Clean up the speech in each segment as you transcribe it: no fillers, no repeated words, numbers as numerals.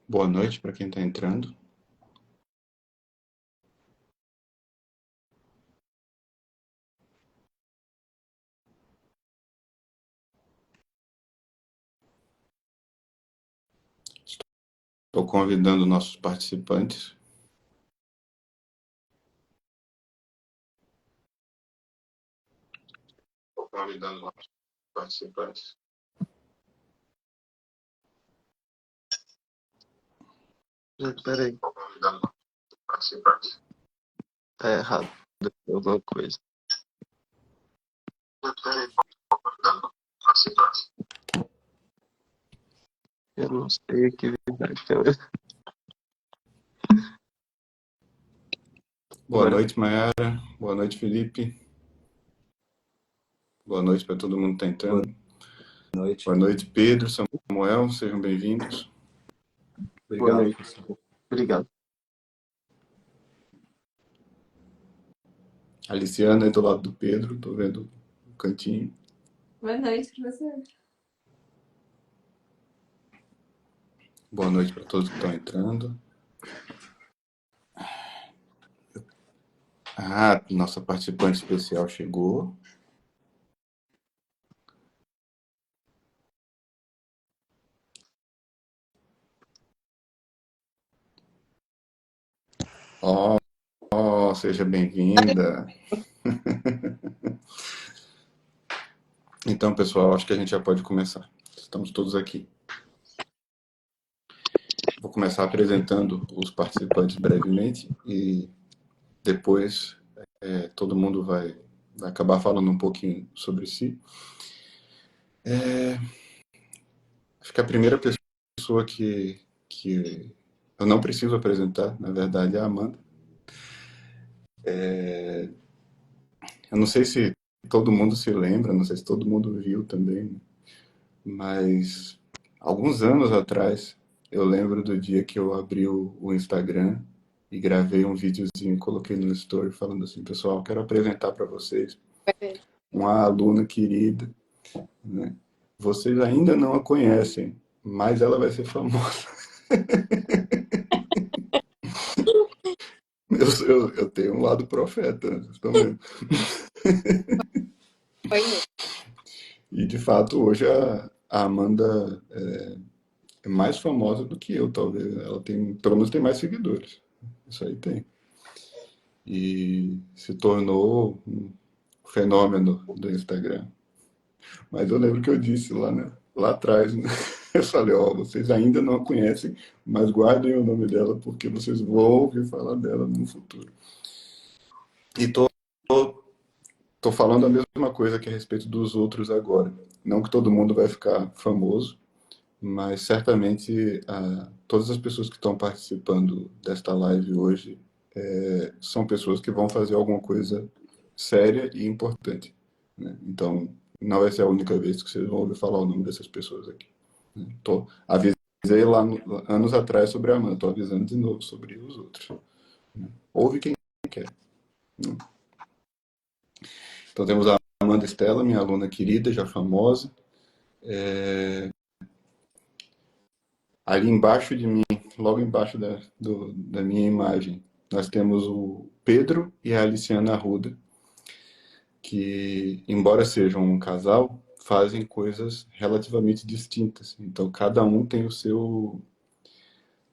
Boa noite para quem está entrando. Estou convidando nossos participantes. Estou convidando nossos participantes. Peraí. Estou convidando nossos participantes. Tá errado. Alguma coisa. Peraí. Estou convidando nossos participantes. Eu não sei o que vai câmera. Boa noite, Mayara. Boa noite, Felipe. Boa noite para todo mundo que está entrando. Boa noite. Boa noite, Pedro, Samuel. Sejam bem-vindos. Boa Obrigado. noite. Obrigado. A Aliciana é do lado do Pedro. Estou vendo o cantinho. Boa noite para você. Boa noite para todos que estão entrando. Nossa participante especial chegou. Seja bem-vinda. Então, pessoal, acho que a gente já pode começar. Estamos todos aqui. Vou começar apresentando os participantes brevemente e depois todo mundo vai acabar falando um pouquinho sobre si. Acho que a primeira pessoa que eu não preciso apresentar, na verdade, é a Amanda. Eu não sei se todo mundo se lembra, não sei se todo mundo viu também, mas alguns anos atrás, eu lembro do dia que eu abri o Instagram e gravei um videozinho, coloquei no story falando assim, pessoal, quero apresentar para vocês uma aluna querida, né? Vocês ainda não a conhecem, mas ela vai ser famosa. Eu tenho um lado profeta, vocês estão vendo? Foi mesmo. E de fato, hoje a Amanda é mais famosa do que eu, talvez. Ela tem, pelo menos tem mais seguidores. Isso aí tem. E se tornou um fenômeno do Instagram. Mas eu lembro que eu disse lá, né, lá atrás, né? Eu falei, vocês ainda não a conhecem, mas guardem o nome dela porque vocês vão ouvir falar dela no futuro. E tô falando a mesma coisa que a respeito dos outros agora. Não que todo mundo vai ficar famoso, mas certamente todas as pessoas que estão participando desta live hoje são pessoas que vão fazer alguma coisa séria e importante, né? Então, não vai ser a única vez que vocês vão ouvir falar o nome dessas pessoas aqui, né? Avisei lá anos atrás sobre a Amanda, estou avisando de novo sobre os outros, né? Ouve quem quer, né? Então, temos a Amanda Stella, minha aluna querida, já famosa. Ali embaixo de mim, logo embaixo da minha imagem, nós temos o Pedro e a Aliciana Arruda, que, embora sejam um casal, fazem coisas relativamente distintas. Então, cada um tem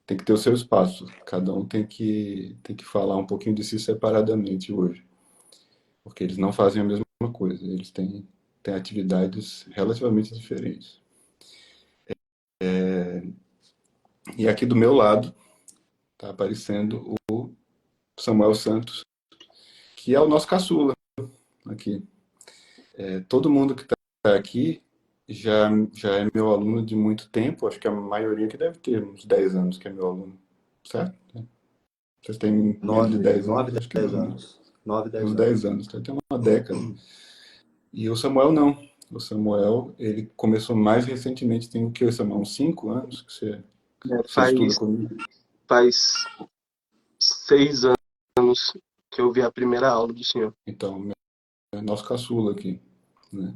tem que ter o seu espaço. Cada um tem que falar um pouquinho de si separadamente hoje, porque eles não fazem a mesma coisa. Eles têm atividades relativamente diferentes. E aqui do meu lado está aparecendo o Samuel Santos, que é o nosso caçula aqui. Todo mundo que está aqui já é meu aluno de muito tempo, acho que a maioria que deve ter uns 10 anos que é meu aluno, certo? Vocês têm menos de 10 anos? Acho que não, né? 9, 10 Uns anos. 10 anos, então tem uma década. E o Samuel não. O Samuel, ele começou mais recentemente, tem o que, Samuel? Uns 5 anos que você estuda comigo? Faz 6 anos que eu vi a primeira aula do senhor. Então, é nosso caçula aqui, né?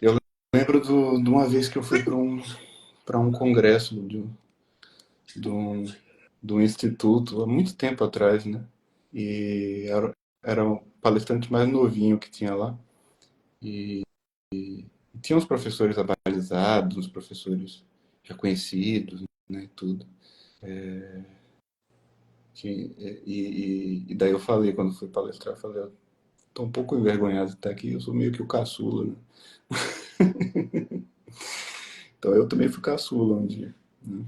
Eu lembro de uma vez que eu fui para para um congresso de um, de um instituto há muito tempo atrás, né? E era um palestrante mais novinho que tinha lá. E tinha uns professores abalizados, uns professores já conhecidos, né? Tudo. E daí eu falei, quando fui palestrar, eu falei, eu tô um pouco envergonhado de estar aqui, eu sou meio que o caçula, né? Então eu também fui caçula um dia, né?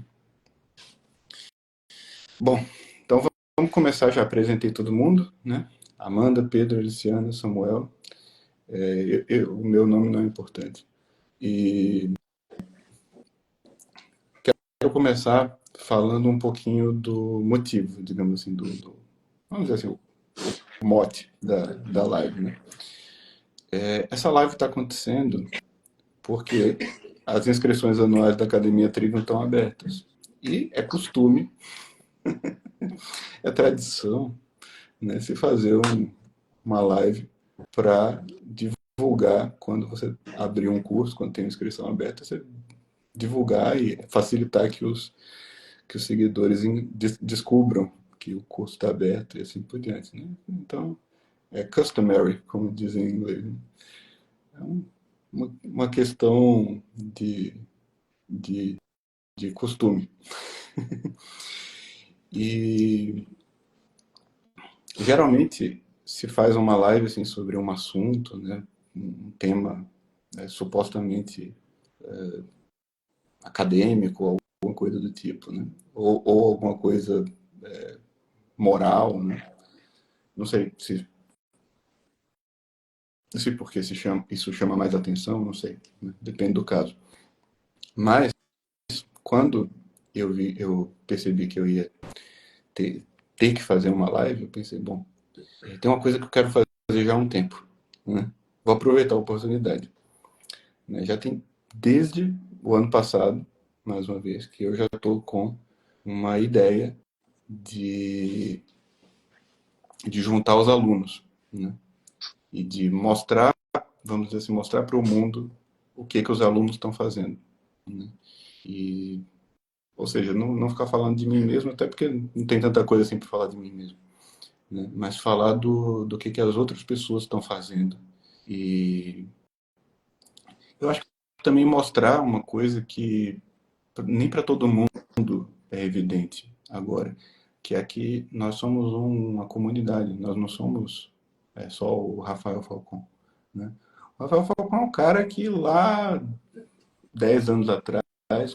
Bom, então vamos começar, já apresentei todo mundo, né? Amanda, Pedro, Luciana, Samuel. O meu nome não é importante. E quero começar falando um pouquinho do motivo, digamos assim, vamos dizer assim, o mote da live, né? Essa live está acontecendo porque as inscrições anuais da Academia Trivium estão abertas. E é costume, é tradição, né, se fazer uma live para divulgar quando você abrir um curso, quando tem inscrição aberta, você divulgar e facilitar que os seguidores descubram que o curso está aberto e assim por diante, né? Então, é customary, como dizem em inglês, né? É uma questão de, de costume. E geralmente se faz uma live assim, sobre um assunto, né? Um tema supostamente acadêmico, ou alguma coisa do tipo, né? Ou alguma coisa moral, né? Não sei se porque isso chama mais atenção, não sei, né? Depende do caso. Mas quando eu percebi que eu ia ter, ter que fazer uma live, eu pensei, bom, tem uma coisa que eu quero fazer já há um tempo, né? Vou aproveitar a oportunidade, né? Já tem desde o ano passado, mais uma vez, que eu já estou com uma ideia de, de juntar os alunos, né? E de mostrar, vamos dizer assim, mostrar para o mundo o que os alunos estão fazendo, né? E, ou seja, não ficar falando de mim mesmo, até porque não tem tanta coisa assim para falar de mim mesmo, né? Mas falar do que as outras pessoas estão fazendo. E eu acho que também mostrar uma coisa que nem para todo mundo é evidente agora, que é que nós somos uma comunidade, nós não somos só o Rafael Falcão, né? O Rafael Falcão é um cara que lá 10 anos atrás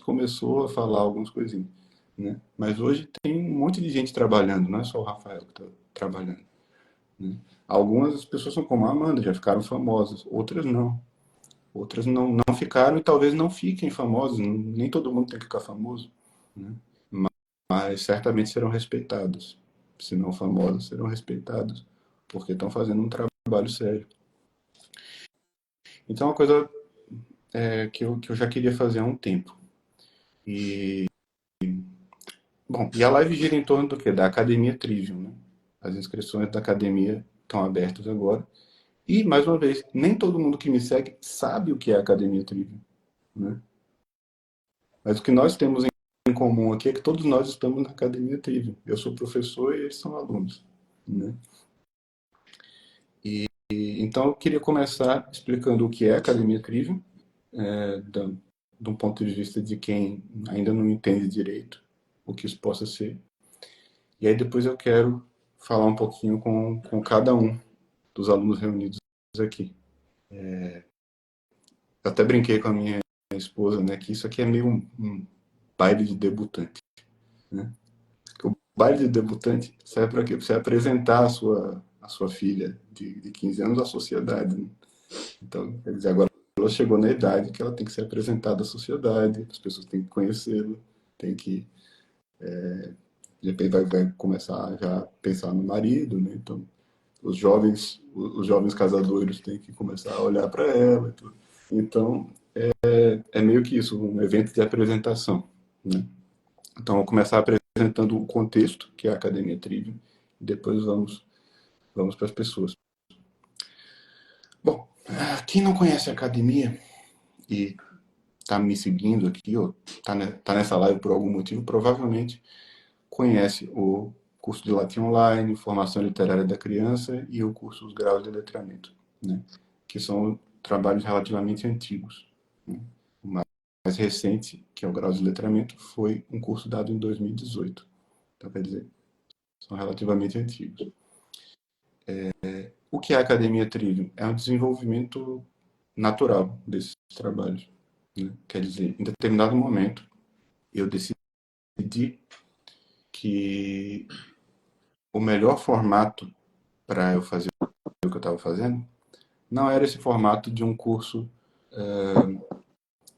começou a falar algumas coisinhas, né? Mas hoje tem um monte de gente trabalhando, não é só o Rafael que está trabalhando, né? Algumas pessoas são como a Amanda, já ficaram famosas, outras não. Outras não ficaram e talvez não fiquem famosas, nem todo mundo tem que ficar famoso, né? Mas certamente serão respeitados. Se não famosos, serão respeitados, porque estão fazendo um trabalho sério. Então, é uma coisa que eu já queria fazer há um tempo. E, bom, e a live gira em torno do quê? Da Academia Trivium, né? As inscrições da academia estão abertas agora. E, mais uma vez, nem todo mundo que me segue sabe o que é a Academia Trivium, né? Mas o que nós temos em comum aqui é que todos nós estamos na Academia Trivium. Eu sou professor e eles são alunos, né? Então, eu queria começar explicando o que é a Academia Trivium, de um ponto de vista de quem ainda não entende direito o que isso possa ser. E aí depois eu quero falar um pouquinho com cada um dos alunos reunidos aqui. Eu até brinquei com a minha esposa, né, que isso aqui é meio um baile de debutante, né? O baile de debutante serve para quê? Para você apresentar a sua filha de 15 anos à sociedade, né? Então, quer dizer, agora ela chegou na idade que ela tem que ser apresentada à sociedade, as pessoas têm que conhecê-la, tem que, de repente, vai começar já a pensar no marido, né? Então, os jovens casadores têm que começar a olhar para ela e tudo. Então, é meio que isso, um evento de apresentação, né? Então, eu vou começar apresentando o contexto, que é a Academia Trivium, e depois vamos para as pessoas. Bom, quem não conhece a academia e tá me seguindo aqui, ou tá nessa live por algum motivo, provavelmente conhece o curso de latim online, formação literária da criança e o curso Os Graus de Letramento, né? Que são trabalhos relativamente antigos, né? O mais recente, que é o Grau de Letramento, foi um curso dado em 2018. Então, quer dizer, são relativamente antigos. O que é a Academia Trivium? É um desenvolvimento natural desses trabalhos, né? Quer dizer, em determinado momento, eu decidi que o melhor formato para eu fazer o que eu estava fazendo não era esse formato de um curso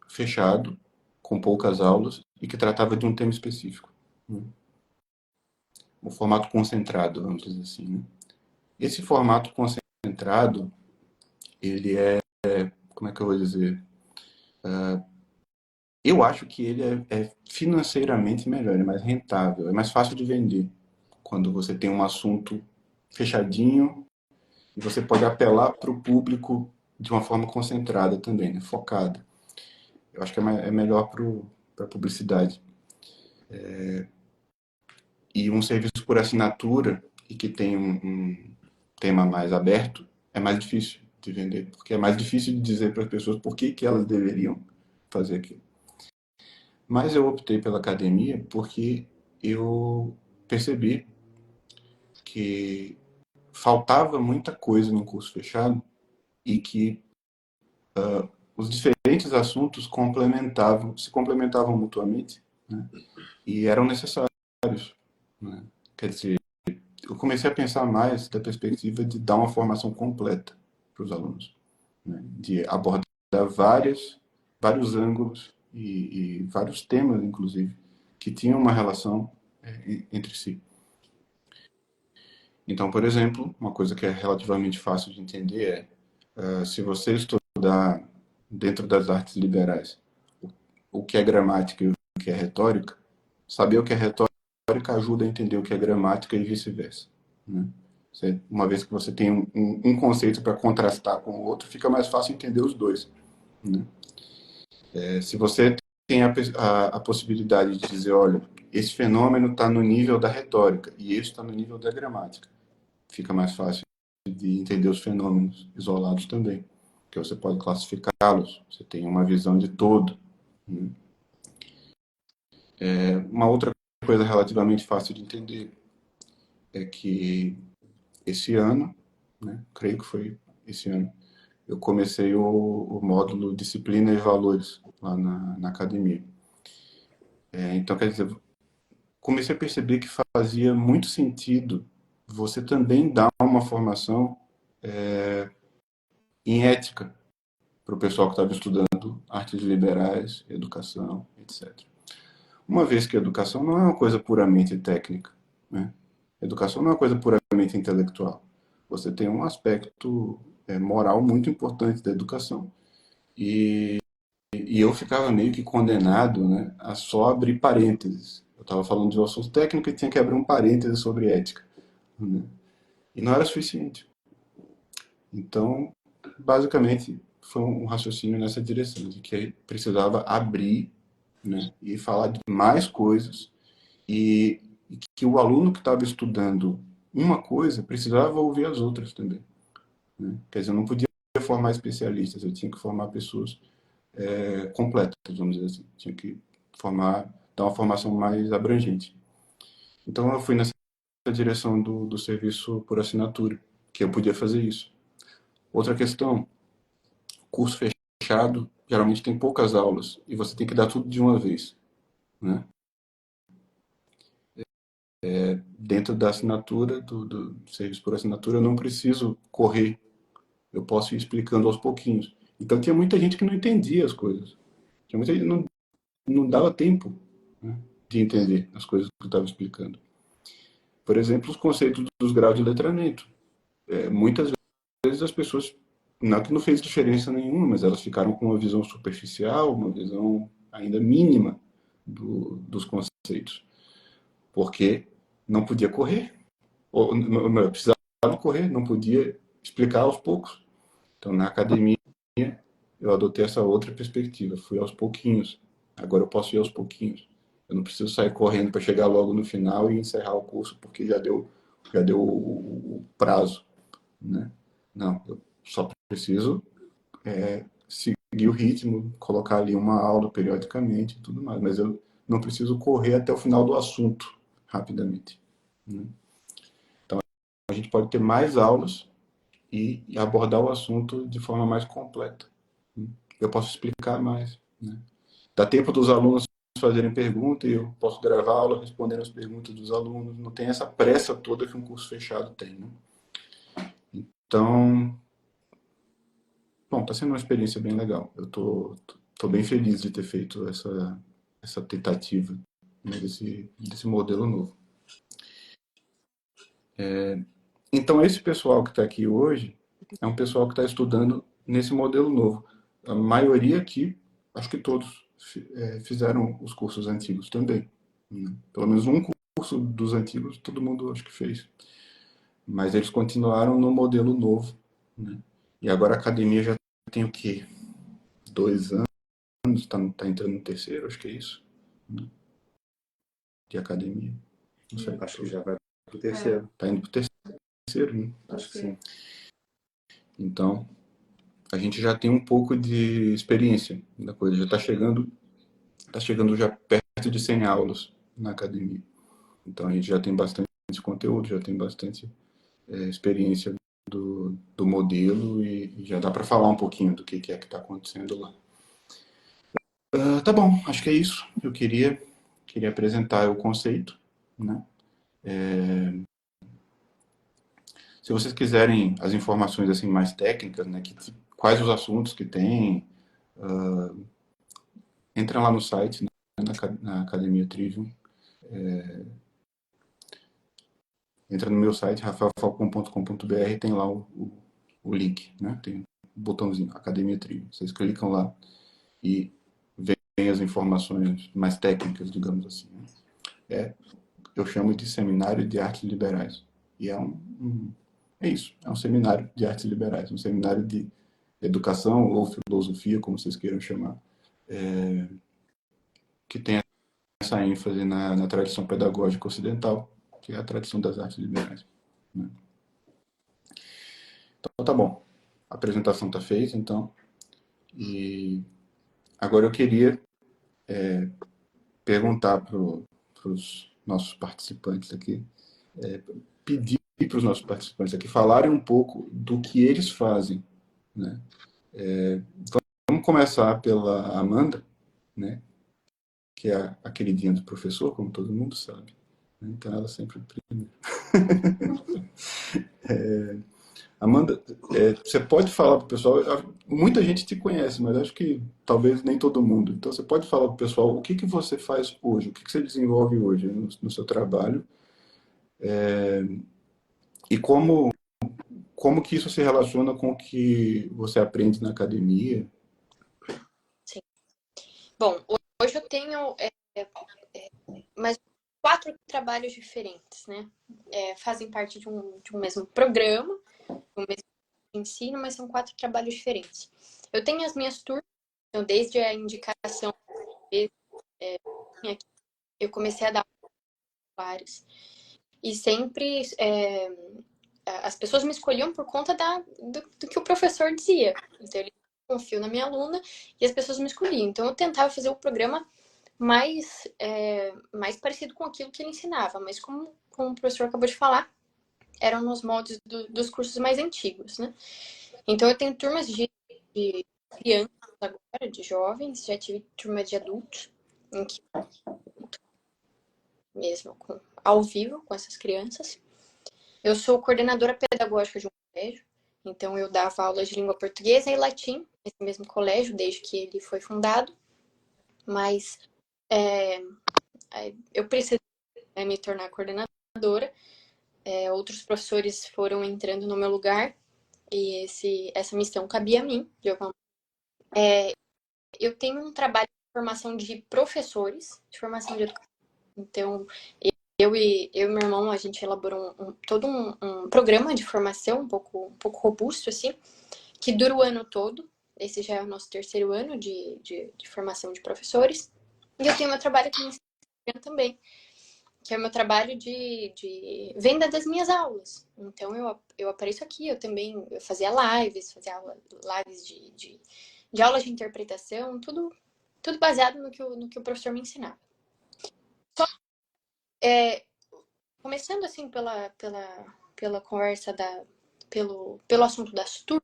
fechado, com poucas aulas e que tratava de um tema específico, né? O formato concentrado, vamos dizer assim, né? Esse formato concentrado, ele é, como é que eu vou dizer? Eu acho que ele é financeiramente melhor, é mais rentável, é mais fácil de vender quando você tem um assunto fechadinho e você pode apelar para o público de uma forma concentrada também, né? Focada. Eu acho que é melhor para a publicidade. E um serviço por assinatura e que tem um tema mais aberto é mais difícil de vender, porque é mais difícil de dizer para as pessoas por que elas deveriam fazer aquilo. Mas eu optei pela academia porque eu percebi que faltava muita coisa no curso fechado e que os diferentes assuntos se complementavam mutuamente, né? E eram necessários, né? Quer dizer, eu comecei a pensar mais da perspectiva de dar uma formação completa para os alunos, né? De abordar vários ângulos e vários temas, inclusive, que tinham uma relação entre si. Então, por exemplo, uma coisa que é relativamente fácil de entender se você estudar dentro das artes liberais o que é gramática e o que é retórica, saber o que é retórica ajuda a entender o que é gramática e vice-versa, né? Uma vez que você tem um conceito para contrastar com o outro, fica mais fácil entender os dois, né? Se você tem a possibilidade de dizer, olha, esse fenômeno está no nível da retórica e esse está no nível da gramática, fica mais fácil de entender os fenômenos isolados também, porque você pode classificá-los, você tem uma visão de todo, né? Uma outra coisa relativamente fácil de entender é que esse ano, né, creio que foi esse ano, eu comecei o módulo Disciplina e Valores lá na academia. Então, quer dizer, comecei a perceber que fazia muito sentido você também dar uma formação em ética para o pessoal que estava estudando artes liberais, educação, etc. Uma vez que a educação não é uma coisa puramente técnica, né? A educação não é uma coisa puramente intelectual. Você tem um aspecto moral muito importante da educação. E eu ficava meio que condenado, né, a só abrir parênteses. Eu estava falando de um assunto técnico e tinha que abrir um parêntese sobre ética, né? E não era suficiente. Então, basicamente, foi um raciocínio nessa direção, de que precisava abrir, né, e falar de mais coisas e que o aluno que estava estudando uma coisa precisava ouvir as outras também, né? Quer dizer, eu não podia formar especialistas, eu tinha que formar pessoas completas, vamos dizer assim. Tinha que dar uma formação mais abrangente. Então eu fui nessa direção do serviço por assinatura, que eu podia fazer isso. Outra questão, curso fechado, geralmente tem poucas aulas e você tem que dar tudo de uma vez, né? Dentro da assinatura, do serviço por assinatura, eu não preciso correr, eu posso ir explicando aos pouquinhos. Então tinha muita gente que não entendia as coisas. Tinha muita gente que não dava tempo, né, de entender as coisas que eu estava explicando. Por exemplo, os conceitos dos graus de letramento. Muitas vezes as pessoas, não que não fez diferença nenhuma, mas elas ficaram com uma visão superficial, uma visão ainda mínima dos conceitos. Porque não podia correr, ou não, precisava correr, não podia explicar aos poucos. Então, na academia, eu adotei essa outra perspectiva, fui aos pouquinhos. Agora eu posso ir aos pouquinhos. Eu não preciso sair correndo para chegar logo no final e encerrar o curso porque já deu o prazo, né? Não, eu só preciso seguir o ritmo, colocar ali uma aula periodicamente e tudo mais, mas eu não preciso correr até o final do assunto rapidamente, né? Então a gente pode ter mais aulas e abordar o assunto de forma mais completa, né? Eu posso explicar mais, né? Dá tempo dos alunos fazerem perguntas e eu posso gravar a aula respondendo as perguntas dos alunos. Não tem essa pressa toda que um curso fechado tem, né? Então, bom, está sendo uma experiência bem legal. Eu tô bem feliz de ter feito essa tentativa, né, desse modelo novo. Então, esse pessoal que está aqui hoje é um pessoal que está estudando nesse modelo novo. A maioria aqui, acho que todos, fizeram os cursos antigos também, né? Pelo menos um curso dos antigos, todo mundo acho que fez. Mas eles continuaram no modelo novo, né? E agora a academia já tem o quê? 2 anos, tá entrando no terceiro, acho que é isso, né? De academia. Não sei. Acho que já vai pro terceiro. Tá indo pro terceiro, né? Acho que sim. Então, a gente já tem um pouco de experiência da coisa. Já tá chegando já perto de 100 aulas na academia. Então, a gente já tem bastante conteúdo, já tem bastante experiência do modelo e já dá para falar um pouquinho do que é que está acontecendo lá. Tá bom, acho que é isso. Eu queria apresentar o conceito, né? Se vocês quiserem as informações assim mais técnicas, né, quais os assuntos que tem, entra lá no site, né, na Academia Trivium. Entra no meu site, rafaelfalcon.com.br, tem lá o link, né? Tem um botãozinho, Academia Trivium. Vocês clicam lá e veem as informações mais técnicas, digamos assim, né? Eu chamo de Seminário de Artes Liberais. E é isso, é um seminário de artes liberais, um seminário de educação ou filosofia, como vocês queiram chamar, que tem essa ênfase na tradição pedagógica ocidental, que é a tradição das artes liberais, né? Então tá bom, a apresentação está feita, então, e agora eu queria perguntar para os nossos participantes aqui, pedir para os nossos participantes aqui falarem um pouco do que eles fazem, né? Vamos começar pela Amanda, né? Que é a queridinha do professor, como todo mundo sabe, né? Então ela sempre primeiro. Amanda, você pode falar para o pessoal, muita gente te conhece, mas acho que talvez nem todo mundo. Então você pode falar para o pessoal o que você faz hoje, o que você desenvolve hoje no seu trabalho, e como que isso se relaciona com o que você aprende na academia. Sim. Bom, hoje eu tenho mais 4 trabalhos diferentes, né? Fazem parte de um mesmo programa, um mesmo ensino, mas são 4 trabalhos diferentes. Eu tenho as minhas turmas, então desde a indicação eu comecei a dar vários. E sempre as pessoas me escolhiam por conta do que o professor dizia. Então ele confiou na minha aluna e as pessoas me escolhiam. Então eu tentava fazer o programa mais parecido com aquilo que ele ensinava, mas como o professor acabou de falar, eram nos moldes dos cursos mais antigos, né? Então eu tenho turmas de crianças agora, de jovens, já tive turma de adultos, em que mesmo ao vivo com essas crianças. Eu sou coordenadora pedagógica de um colégio, então eu dava aulas de língua portuguesa e latim nesse mesmo colégio desde que ele foi fundado, mas eu precisei me tornar coordenadora. Outros professores foram entrando no meu lugar e essa missão cabia a mim. Eu tenho um trabalho de formação de professores, de formação de educação. Então, eu e meu irmão, a gente elaborou todo um programa de formação um pouco robusto, assim, que dura o ano todo. Esse já é o nosso terceiro ano de formação de professores. E eu tenho meu trabalho aqui no Instagram também, que é o meu trabalho de venda das minhas aulas. Então, eu apareço aqui, eu fazia lives de aulas de interpretação, tudo baseado no que o professor me ensinava. Só, começando assim pela conversa, pelo assunto das turmas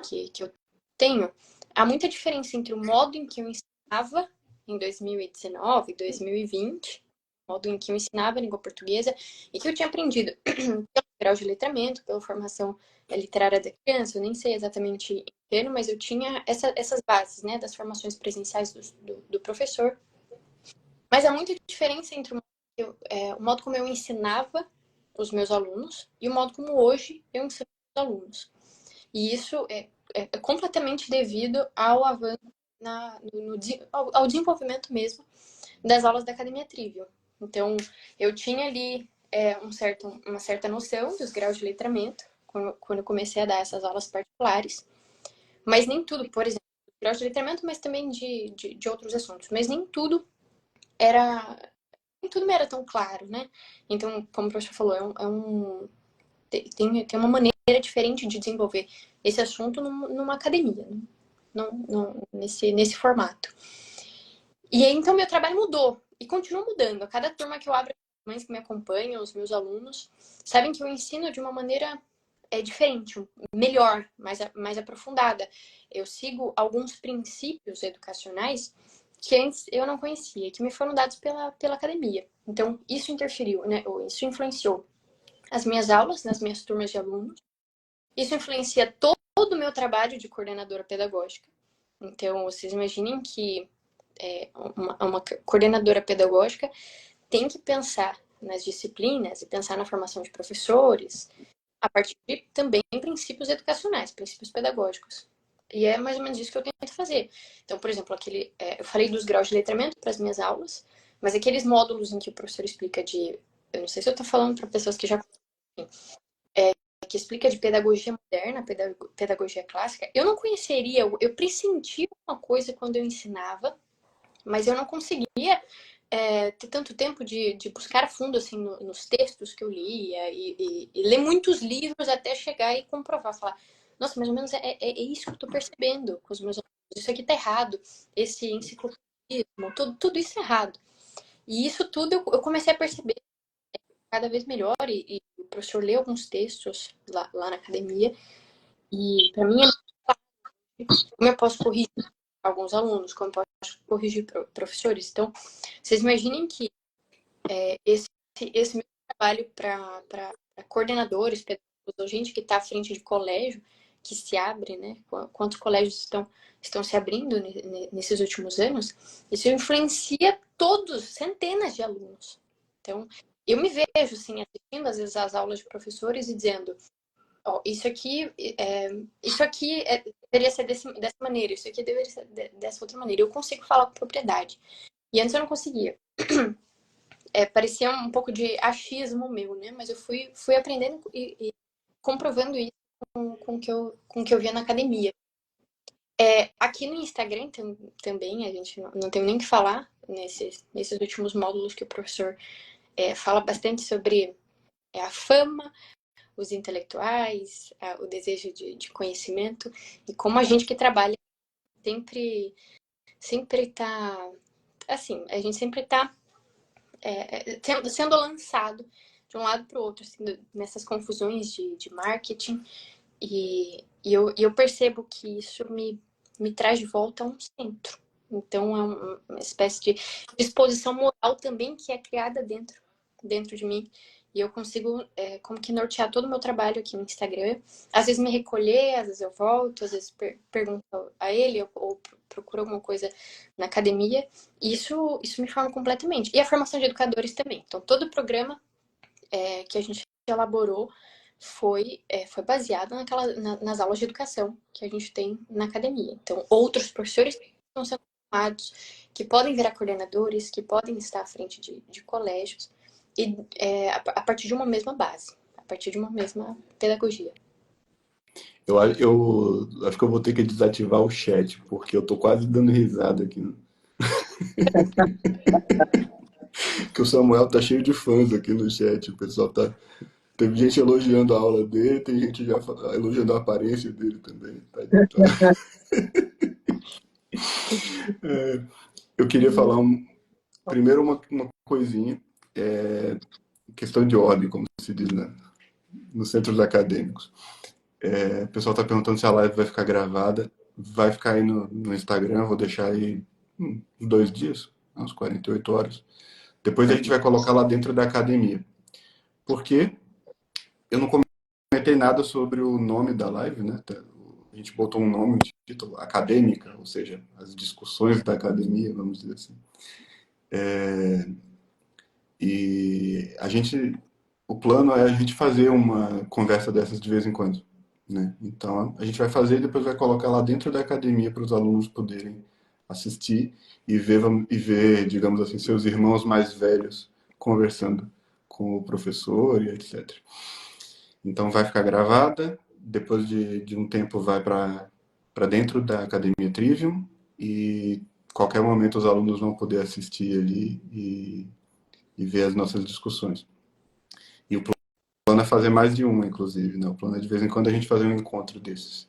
que eu tenho, há muita diferença entre o modo em que eu ensinava em 2019, 2020, o modo em que eu ensinava a língua portuguesa e que eu tinha aprendido pelo grau de letramento, pela formação literária da criança. Eu nem sei exatamente em que ano, mas eu tinha essas bases, né, das formações presenciais do professor. Mas há muita diferença entre o modo como eu ensinava os meus alunos e o modo como hoje eu ensino os alunos. E isso é completamente devido ao avanço, ao desenvolvimento mesmo das aulas da Academia Trivium. Então, eu tinha ali uma certa noção dos graus de letramento quando eu comecei a dar essas aulas particulares, mas nem tudo, por exemplo, graus de letramento, mas também de outros assuntos, mas nem tudo me era tão claro, né? Então, como o professor falou, tem uma maneira diferente de desenvolver esse assunto numa academia, nesse formato. E aí, então, meu trabalho mudou e continua mudando. A cada turma que eu abro, as mães que me acompanham, os meus alunos, sabem que eu ensino de uma maneira diferente, melhor, mais aprofundada. Eu sigo alguns princípios educacionais que antes eu não conhecia, que me foram dados pela academia. Então, isso interferiu, né? Isso influenciou as minhas aulas, nas minhas turmas de alunos. Isso influencia todo o meu trabalho de coordenadora pedagógica. Então, vocês imaginem que uma coordenadora pedagógica tem que pensar nas disciplinas e pensar na formação de professores a partir de também princípios educacionais, princípios pedagógicos. E é mais ou menos isso que eu tento fazer. Então, por exemplo, eu falei dos graus de letramento para as minhas aulas, mas aqueles módulos em que o professor explica eu não sei se eu estou falando para pessoas que já conhecem, que explica de pedagogia moderna, pedagogia clássica, eu não conheceria, eu pressentia uma coisa quando eu ensinava, mas eu não conseguia ter tanto tempo de buscar a fundo assim, nos textos que eu lia e ler muitos livros até chegar e comprovar, falar, nossa, mais ou menos é isso que eu estou percebendo com os meus alunos, isso aqui está errado, esse enciclopedismo, tudo isso é errado. E isso tudo eu comecei a perceber cada vez melhor e o professor lê alguns textos lá na academia e para mim como eu posso corrigir alguns alunos, como eu posso corrigir professores. Então, vocês imaginem que esse meu trabalho para coordenadores, pedagogos, ou gente que está à frente de colégio, que se abre, né? Quantos colégios estão se abrindo nesses últimos anos, isso influencia todos, centenas de alunos. Então, eu me vejo, assim, assistindo às vezes as aulas de professores e dizendo, ó, isso aqui deveria ser dessa maneira, isso aqui deveria ser dessa outra maneira. Eu consigo falar com propriedade. E antes eu não conseguia. Parecia um pouco de achismo meu, né? Mas eu fui aprendendo e comprovando isso com o que eu via na academia. Aqui no Instagram também, a gente não tem nem o que falar nesses últimos módulos que o professor fala bastante sobre a fama, os intelectuais, o desejo de conhecimento e como a gente que trabalha sempre está, assim, a gente sempre está sendo lançado de um lado para o outro, assim, nessas confusões de marketing e eu percebo que isso me traz de volta a um centro. Então, é uma espécie de disposição moral também que é criada dentro de mim. E eu consigo, como que nortear todo o meu trabalho aqui no Instagram. Às vezes me recolher, às vezes eu volto, às vezes pergunto a ele ou procuro alguma coisa na academia. E isso me forma completamente. E a formação de educadores também. Então, todo o programa que a gente elaborou foi baseado nas aulas de educação que a gente tem na academia. Então, outros professores estão sendo formados, que podem virar coordenadores, que podem estar à frente de colégios, e a partir de uma mesma base, a partir de uma mesma pedagogia. Eu acho que eu vou ter que desativar o chat, porque eu tô quase dando risada aqui, né? Que o Samuel tá cheio de fãs aqui no chat. O pessoal tá. Teve gente elogiando a aula dele, tem gente já elogiando a aparência dele também. Eu queria falar primeiro uma coisinha, questão de ordem, como se diz, né, nos centros acadêmicos. O pessoal está perguntando se a live vai ficar gravada. Vai ficar aí no Instagram, vou deixar aí uns 2 dias, uns 48 horas. Depois a gente vai colocar lá dentro da academia. Porque eu não comentei nada sobre o nome da live, né? A gente botou um nome, um título, acadêmica, ou seja, as discussões da academia, vamos dizer assim. E o plano é a gente fazer uma conversa dessas de vez em quando, né? Então a gente vai fazer e depois vai colocar lá dentro da academia para os alunos poderem assistir e ver, digamos assim, seus irmãos mais velhos conversando com o professor e etc. Então vai ficar gravada, depois de um tempo vai para dentro da Academia Trivium e qualquer momento os alunos vão poder assistir ali e ver as nossas discussões. E o plano é fazer mais de uma, inclusive, né? O plano é de vez em quando a gente fazer um encontro desses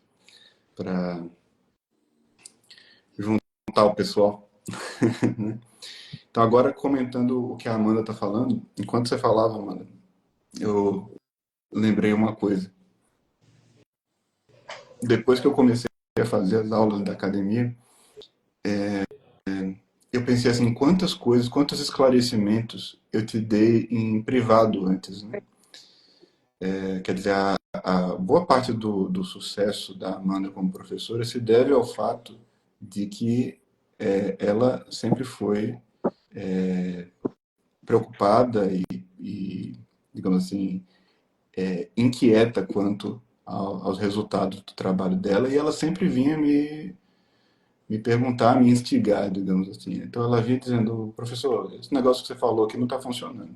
para juntar o pessoal. Né? Então agora comentando o que a Amanda está falando, enquanto você falava, Amanda, eu lembrei uma coisa. Depois que eu comecei a fazer as aulas da academia, eu pensei assim, quantas coisas, quantos esclarecimentos eu te dei em privado antes, né? Quer dizer, a boa parte do sucesso da Amanda como professora se deve ao fato de que ela sempre foi preocupada e, digamos assim, inquieta quanto aos resultados do trabalho dela e ela sempre vinha me perguntar, me instigar, digamos assim. Então ela vinha dizendo, professor, esse negócio que você falou aqui não está funcionando.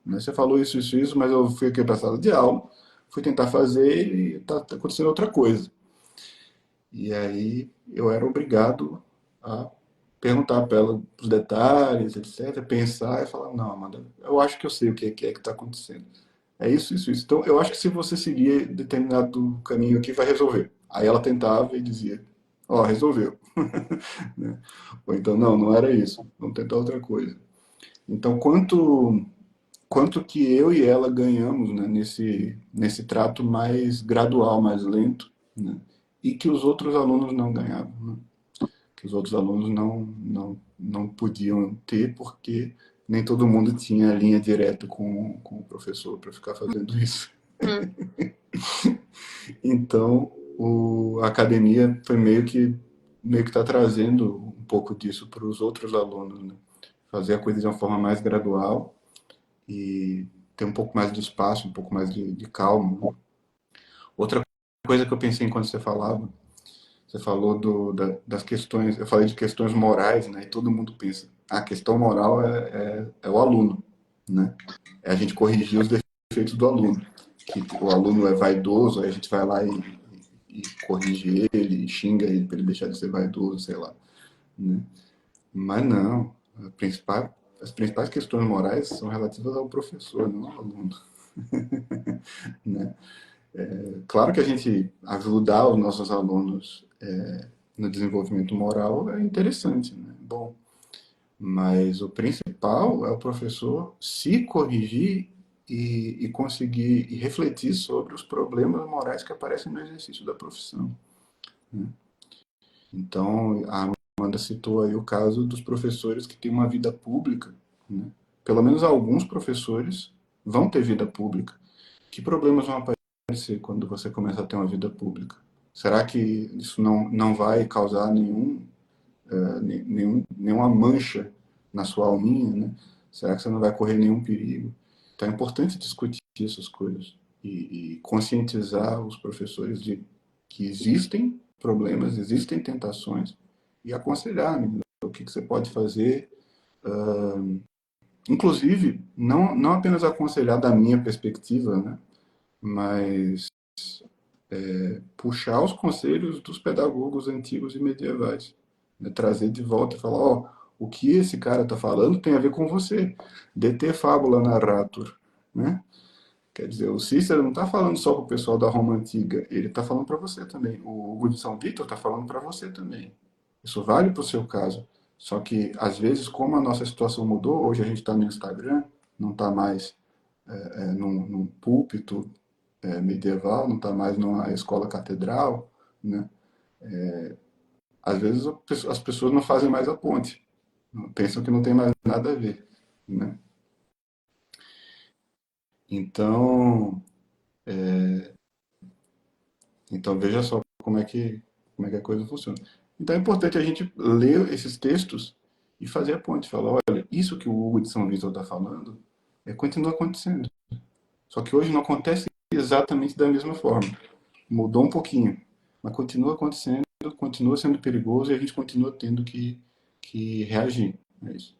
Né? Você falou isso, mas eu fui aqui para a sala de aula, fui tentar fazer e está acontecendo outra coisa. E aí eu era obrigado a perguntar para ela os detalhes, etc., pensar e falar, não, Amanda, eu acho que eu sei o que é que está acontecendo. É isso. Então, eu acho que se você seguir determinado caminho aqui, vai resolver. Aí ela tentava e dizia, ó, resolveu. Né? Ou então, não, não era isso, vamos tentar outra coisa. Então, quanto que eu e ela ganhamos, né, nesse trato mais gradual, mais lento, né, e que os outros alunos não ganhavam, né, que os outros alunos não podiam ter, porque nem todo mundo tinha linha direta com o professor para ficar fazendo isso. Hum. Então, a academia foi meio que está trazendo um pouco disso para os outros alunos, né? Fazer a coisa de uma forma mais gradual e ter um pouco mais de espaço, um pouco mais de calma. Outra coisa que eu pensei enquanto você falou das questões, eu falei de questões morais, né? E todo mundo pensa, a questão moral é o aluno, né? É a gente corrigir os defeitos do aluno. Que o aluno é vaidoso, aí a gente vai lá e corrige ele, e xinga ele para ele deixar de ser vaidoso, sei lá. Né? Mas não, as principais questões morais são relativas ao professor, não ao aluno. Né? Claro que a gente ajudar os nossos alunos no desenvolvimento moral é interessante, né? Bom, mas o principal é o professor se corrigir e conseguir e refletir sobre os problemas morais que aparecem no exercício da profissão. Né? Então, a Amanda citou aí o caso dos professores que têm uma vida pública, né? Pelo menos alguns professores vão ter vida pública. Que problemas vão aparecer quando você começa a ter uma vida pública? Será que isso não vai causar nenhuma mancha na sua alminha, né? Será que você não vai correr nenhum perigo? Então é importante discutir essas coisas e conscientizar os professores de que existem problemas, existem tentações e aconselhar, né, o que você pode fazer. Inclusive, não apenas aconselhar da minha perspectiva, né, mas puxar os conselhos dos pedagogos antigos e medievais, né? Trazer de volta e falar, ó, o que esse cara está falando tem a ver com você. De te fabula narratur, né? Quer dizer, o Cícero não está falando só para o pessoal da Roma Antiga, ele está falando para você também. O Hugo de São Vítor está falando para você também. Isso vale para o seu caso. Só que, às vezes, como a nossa situação mudou, hoje a gente está no Instagram, não está mais num púlpito medieval, não está mais numa escola catedral, né? Às vezes as pessoas não fazem mais a ponte, pensam que não tem mais nada a ver, né? Então, então veja só como é que a coisa funciona. Então é importante a gente ler esses textos e fazer a ponte, falar, olha, isso que o Hugo de São Vítor está falando continua acontecendo. Só que hoje não acontece exatamente da mesma forma. Mudou um pouquinho, mas continua acontecendo, continua sendo perigoso e a gente continua tendo que reagir a isso.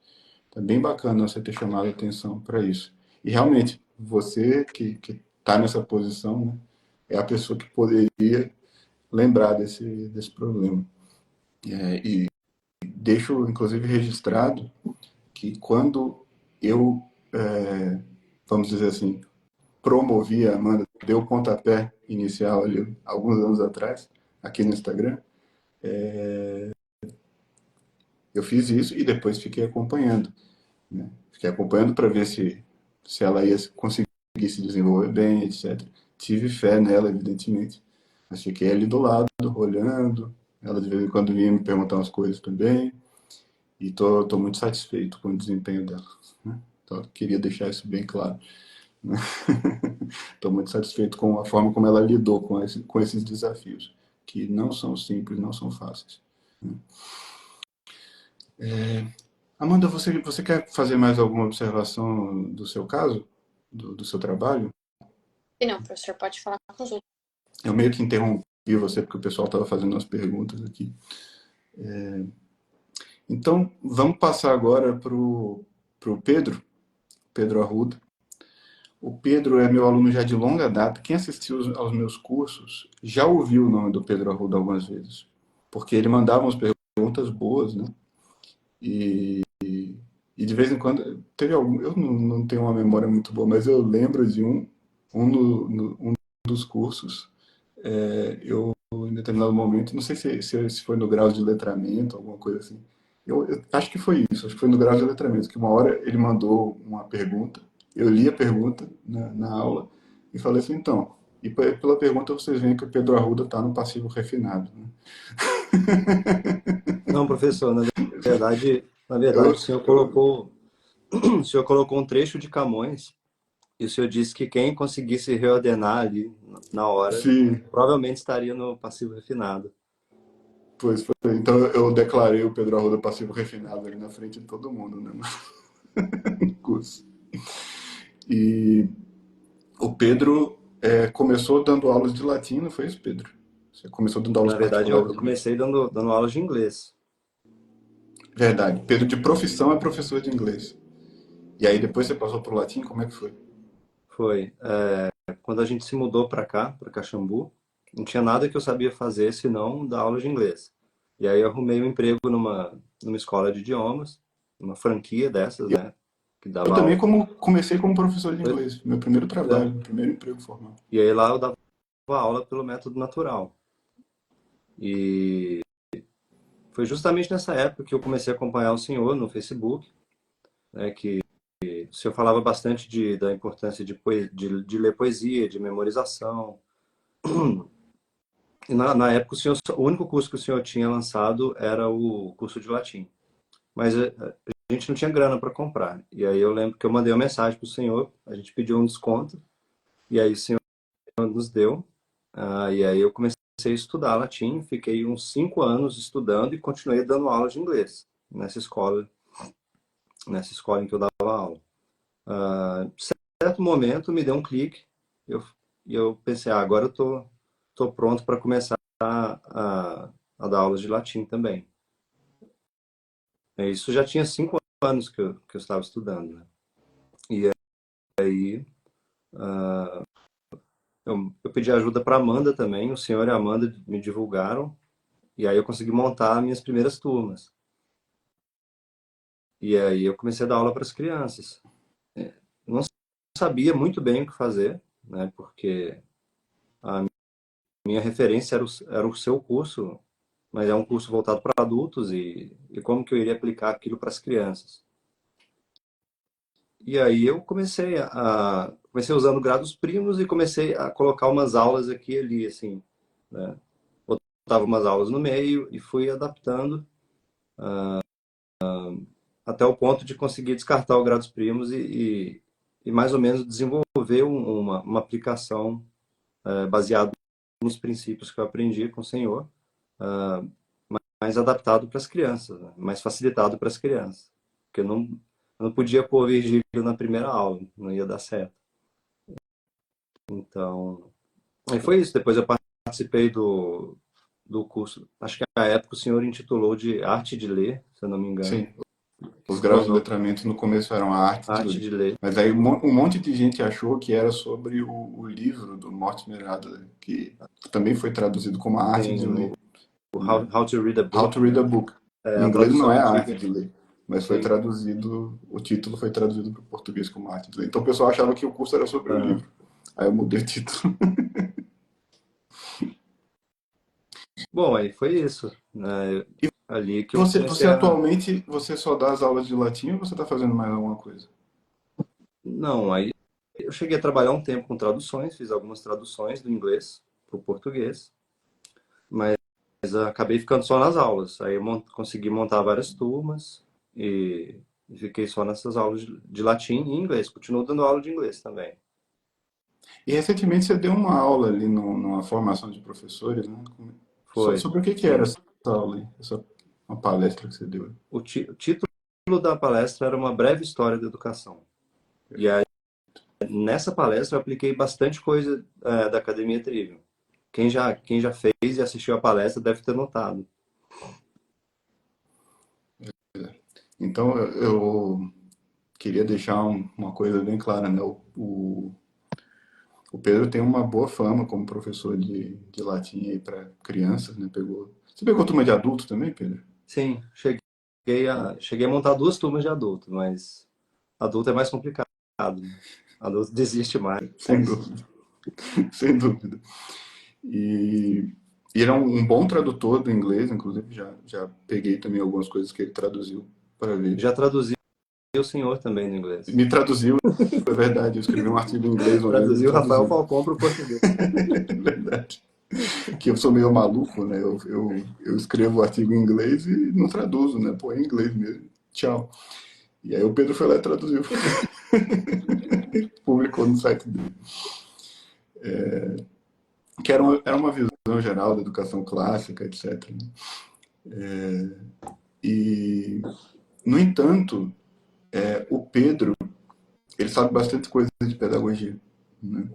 Tá bem bacana você ter chamado a atenção para isso. E realmente, você que está nessa posição, né, é a pessoa que poderia lembrar desse problema. E deixo, inclusive, registrado que quando eu, vamos dizer assim, promovi a Amanda, deu o pontapé inicial ali, alguns anos atrás, aqui no Instagram, eu fiz isso e depois fiquei acompanhando, né? Fiquei acompanhando para ver se ela ia conseguir se desenvolver bem, etc. Tive fé nela, evidentemente, mas fiquei ali do lado, olhando. Ela de vez em quando vinha me perguntar umas coisas também, e tô muito satisfeito com o desempenho dela, né? Então, eu queria deixar isso bem claro, né? Estou muito satisfeito com a forma como ela lidou com esses desafios, que não são simples, não são fáceis. Amanda, você quer fazer mais alguma observação do seu caso, do seu trabalho? E não, professor, pode falar com os outros. Eu meio que interrompi você porque o pessoal estava fazendo umas perguntas aqui. Então, vamos passar agora para o Pedro Arruda. O Pedro é meu aluno já de longa data. Quem assistiu aos meus cursos já ouviu o nome do Pedro Arruda algumas vezes, porque ele mandava umas perguntas boas, né? E de vez em quando teve algum. Eu não tenho uma memória muito boa, mas eu lembro de um dos cursos. Eu, em determinado momento, não sei se foi no grau de letramento, alguma coisa assim. Eu acho que foi isso, acho que foi no grau de letramento, que uma hora ele mandou uma pergunta, eu li a pergunta na aula e falei assim, então, e pela pergunta vocês veem que o Pedro Arruda está no passivo refinado, né? Não, professor, na verdade, Eu, eu, o senhor colocou um trecho de Camões e o senhor disse que quem conseguisse reordenar ali na hora, sim, provavelmente estaria no passivo refinado. pois foi. Então eu declarei o Pedro Arruda passivo refinado ali na frente de todo mundo, né? No curso. E o Pedro começou dando aulas de latim, não foi isso, Pedro? Você começou dando aulas Na verdade, eu particulares, né? comecei dando aulas de inglês. Verdade. Pedro de profissão é professor de inglês. E aí depois você passou pro latim, como é que foi? Foi. Quando a gente se mudou para cá, para Caxambu, não tinha nada que eu sabia fazer senão dar aula de inglês. E aí eu arrumei um emprego numa escola de idiomas, uma franquia dessas, né? Que Eu dava também aula. comecei como professor de inglês. Meu primeiro trabalho, É. meu primeiro emprego formal. E aí lá eu dava aula pelo método natural. E foi justamente nessa época que eu comecei a acompanhar o senhor no Facebook, né? Que o senhor falava bastante da importância de ler poesia, de memorização. E na época, o único curso que o senhor tinha lançado era o curso de latim. Mas a gente não tinha grana para comprar. E aí eu lembro que eu mandei uma mensagem para o senhor, a gente pediu um desconto, e aí o senhor nos deu. E aí eu comecei a estudar latim, fiquei uns 5 anos estudando e continuei dando aula de inglês nessa escola em que eu dava aula. Certo momento me deu um clique, eu, e eu pensei, agora eu tô pronto para começar a dar aulas de latim também. Isso já tinha 5 anos que eu estava estudando, né? E aí eu pedi ajuda para Amanda também, o senhor e a Amanda me divulgaram, e aí eu consegui montar minhas primeiras turmas. E aí eu comecei a dar aula para as crianças. Não sabia muito bem o que fazer, né? Porque a minha referência era o seu curso, mas é um curso voltado para adultos e como que eu iria aplicar aquilo para as crianças. E aí eu comecei usando grados primos e comecei a colocar umas aulas aqui e ali, assim, né? Botava umas aulas no meio e fui adaptando até o ponto de conseguir descartar o grados primos e mais ou menos desenvolver uma aplicação baseada nos princípios que eu aprendi com o senhor, mais adaptado para as crianças, né? Mais facilitado para as crianças. Porque eu não podia pôr Virgílio na primeira aula, não ia dar certo. Então, aí foi isso. Depois eu participei do curso. Acho que na época o senhor intitulou de Arte de Ler, se eu não me engano. Sim, os Se graus de tornou letramento no começo eram a arte de Arte ler. de Ler. Mas aí um monte de gente achou que era sobre o livro do Mortimer Adler, que também foi traduzido como a arte de Tem ler, o né? How to Read a How Book, to Read a Book. Em a inglês não tradução é a arte antiga. de ler, mas foi Sim. traduzido, o título foi traduzido para o português como arte de ler. Então o pessoal achava que o curso era sobre o Ah, livro. Aí eu mudei o título. bom, aí foi isso, né? Ali que eu Você comecei a... atualmente, você só dá as aulas de latim ou você está fazendo mais alguma coisa? Não, aí eu cheguei a trabalhar um tempo com traduções, fiz algumas traduções do inglês para o português, mas acabei ficando só nas aulas. Aí eu consegui montar várias turmas e fiquei só nessas aulas de latim e inglês. Continuo dando aula de inglês também. E recentemente você deu uma aula ali numa formação de professores, né? Foi, Sobre o que era sim. essa aula aí? Uma palestra que você deu? O título da palestra era Uma Breve História da Educação. E aí, nessa palestra eu apliquei bastante coisa da Academia Trivium. Quem já fez e assistiu a palestra deve ter notado. Então eu queria deixar uma coisa bem clara, né? O Pedro tem uma boa fama como professor de latim aí para crianças, né? Você pegou turma de adulto também, Pedro? Sim, cheguei a montar duas turmas de adulto, mas adulto é mais complicado, né? Adulto desiste mais. Sem dúvida, sem dúvida. E, e ele é um bom tradutor do inglês, inclusive já peguei também algumas coisas que ele traduziu para ver. Já traduzi o senhor também no inglês. Me traduziu, é verdade, eu escrevi um artigo em inglês uma vez e me Traduziu Rafael traduziu. Falcão para o português. É verdade. Que eu sou meio maluco, né? Eu escrevo o artigo em inglês e não traduzo, né? Pô, é em inglês mesmo. Tchau. E aí o Pedro foi lá e traduziu. Publicou no site dele. Que era uma visão geral da educação clássica, etc. Né? E, no entanto, o Pedro, ele sabe bastante coisa de pedagogia, né?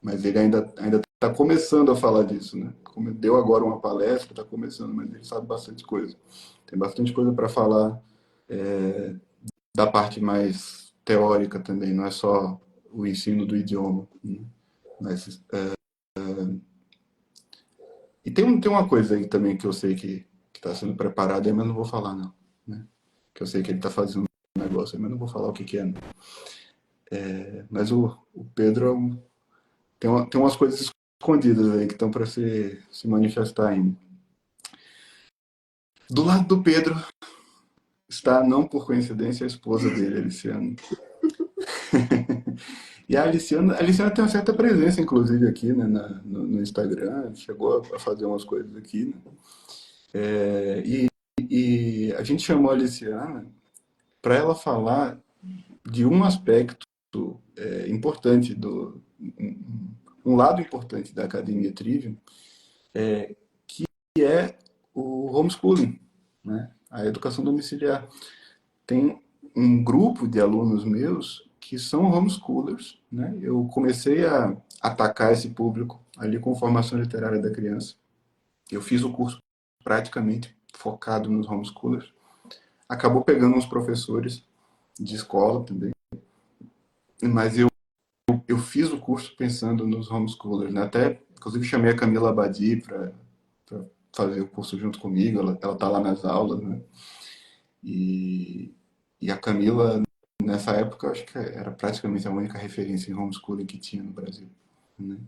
Mas ele ainda está começando a falar disso, né? Como deu agora uma palestra, está começando, mas ele sabe bastante coisa. Tem bastante coisa para falar da parte mais teórica também, não é só o ensino do idioma, né? Mas, e tem uma coisa aí também que eu sei que está sendo preparada, mas não vou falar não, né? Que eu sei que ele está fazendo um negócio, mas não vou falar o que é. Não. Mas o Pedro tem umas coisas escondidas aí que estão para se manifestar ainda. Do lado do Pedro está, não por coincidência, a esposa dele, a Aliciana. E a Aliciana tem uma certa presença, inclusive, aqui, né, no Instagram, chegou a fazer umas coisas aqui, né? E a gente chamou a Aliciana para ela falar de um aspecto importante, um lado importante da Academia Trivium, que é o homeschooling, né? A educação domiciliar. Tem um grupo de alunos meus que são homeschoolers, né? Eu comecei a atacar esse público ali com formação literária da criança. Eu fiz o curso praticamente focado nos homeschoolers. Acabou pegando uns professores de escola também, mas eu eu fiz o curso pensando nos homeschoolers, né? Até, inclusive, chamei a Camila Abadi para fazer o curso junto comigo. Ela tá lá nas aulas, né? E, e a Camila, nessa época, eu acho que era praticamente a única referência em homeschooling que tinha no Brasil, né?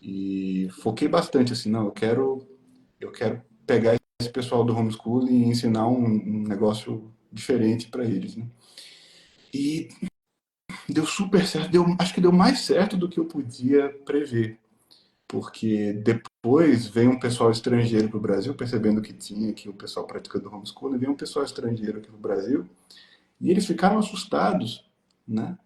E foquei bastante assim, não, eu quero pegar esse pessoal do homeschooling e ensinar um negócio diferente para eles, né? E deu super certo, acho que deu mais certo do que eu podia prever, porque depois veio um pessoal estrangeiro para o Brasil, percebendo que tinha aqui o pessoal praticando homeschooling, veio um pessoal estrangeiro aqui para o Brasil, e eles ficaram assustados, né?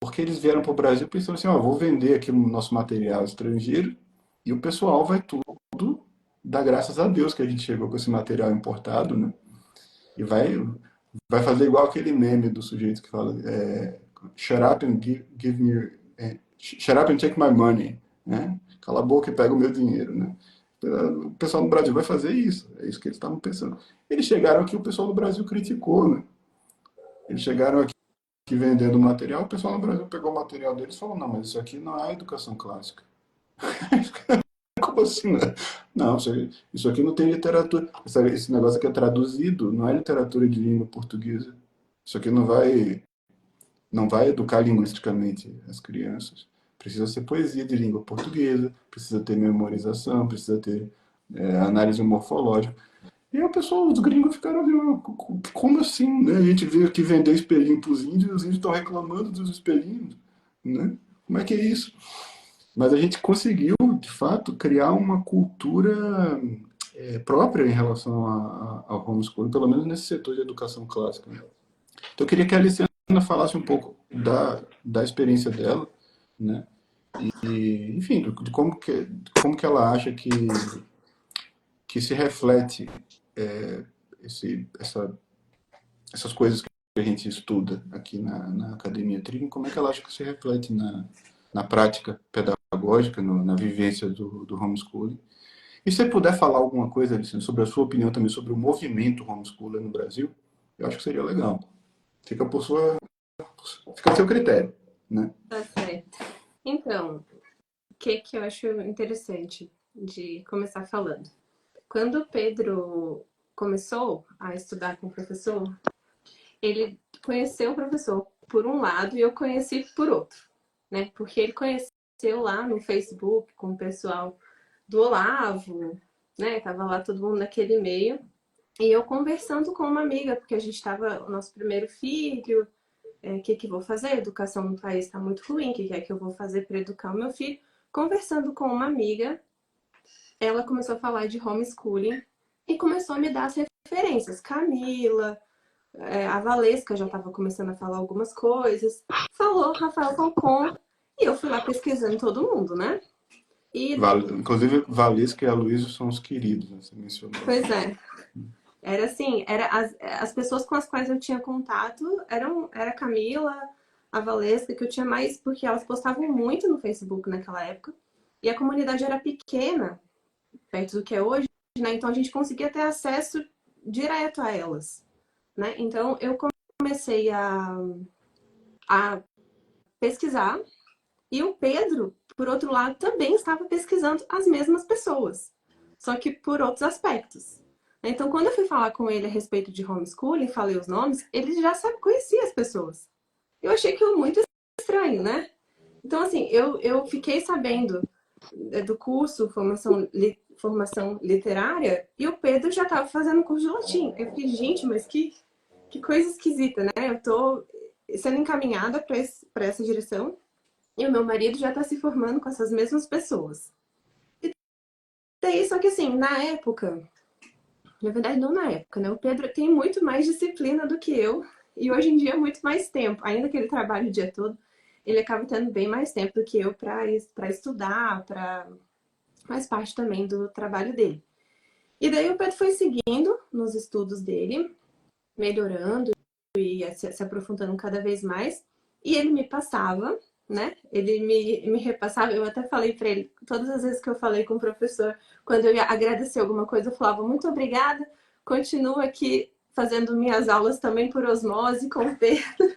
Porque eles vieram para o Brasil pensando assim, ó, vou vender aqui o nosso material estrangeiro e o pessoal vai tudo dar graças a Deus que a gente chegou com esse material importado, né? E vai fazer igual aquele meme do sujeito que fala shut up and give me shut up and take my money, né? Cala a boca e pega o meu dinheiro, né? O pessoal no Brasil vai fazer isso, é isso que eles estavam pensando. Eles chegaram aqui, o pessoal do Brasil criticou, né? Eles chegaram aqui vendendo o material, o pessoal no Brasil pegou o material deles e falou, não, mas isso aqui não é educação clássica. Como assim, né? Não, isso aqui não tem literatura. Esse negócio aqui é traduzido, não é literatura de língua portuguesa. Isso aqui não vai educar linguisticamente as crianças. Precisa ser poesia de língua portuguesa, precisa ter memorização, precisa ter análise morfológica. E aí o pessoal, os gringos ficaram, como assim, né? A gente veio aqui vender espelhinho para os índios e os índios estão reclamando dos espelhinhos, né? Como é que é isso? Mas a gente conseguiu, de fato, criar uma cultura própria em relação ao homeschooling, pelo menos nesse setor de educação clássica, né? Então eu queria que a Aliciana falasse um pouco da experiência dela, né? E, enfim, de como que ela acha que se reflete essas coisas que a gente estuda aqui na Academia Trigo, como é que ela acha que se reflete na prática pedagógica, na vivência do homeschooling. E se você puder falar alguma coisa, Aliciane, sobre a sua opinião também sobre o movimento homeschooler no Brasil, eu acho que seria legal. Fica a seu critério, né? Tá certo. Então, o que eu acho interessante de começar falando? Quando o Pedro começou a estudar com o professor, ele conheceu o professor por um lado e eu conheci por outro, né? Porque ele conheceu lá no Facebook com o pessoal do Olavo, né? Tava lá todo mundo naquele meio. E eu conversando com uma amiga, porque a gente estava o nosso primeiro filho, o que vou fazer? A educação no país está muito ruim, o que é que eu vou fazer para educar o meu filho? Conversando com uma amiga, ela começou a falar de homeschooling e começou a me dar as referências. Camila, a Valesca já estava começando a falar algumas coisas. Falou Rafael Falcon e eu fui lá pesquisando todo mundo, né? E, Inclusive, Valesca e Aloysio são os queridos, né? Você mencionou. pois é. Era assim, as pessoas com as quais eu tinha contato era a Camila, a Valesca, que eu tinha mais, porque elas postavam muito no Facebook naquela época. E a comunidade era pequena, perto do que é hoje, né? Então a gente conseguia ter acesso direto a elas, né? Então eu comecei a pesquisar e o Pedro, por outro lado, também estava pesquisando as mesmas pessoas, só que por outros aspectos. Então, quando eu fui falar com ele a respeito de homeschooling, falei os nomes, ele já conhecia as pessoas. Eu achei aquilo muito estranho, né? Então, assim, eu fiquei sabendo do curso formação literária e o Pedro já estava fazendo curso de latim. Eu fiquei, gente, mas que coisa esquisita, né? Eu tô sendo encaminhada para essa direção e o meu marido já está se formando com essas mesmas pessoas. E daí, só que assim, na época... Na verdade, não na época, né? O Pedro tem muito mais disciplina do que eu e hoje em dia muito mais tempo. Ainda que ele trabalhe o dia todo, ele acaba tendo bem mais tempo do que eu para estudar, faz parte também do trabalho dele. E daí o Pedro foi seguindo nos estudos dele, melhorando e se aprofundando cada vez mais. E ele me passava, né? Ele me repassava. Eu até falei para ele, todas as vezes que eu falei com o professor, quando eu ia agradecer alguma coisa, eu falava muito obrigada, continuo aqui fazendo minhas aulas também por osmose com o Pedro,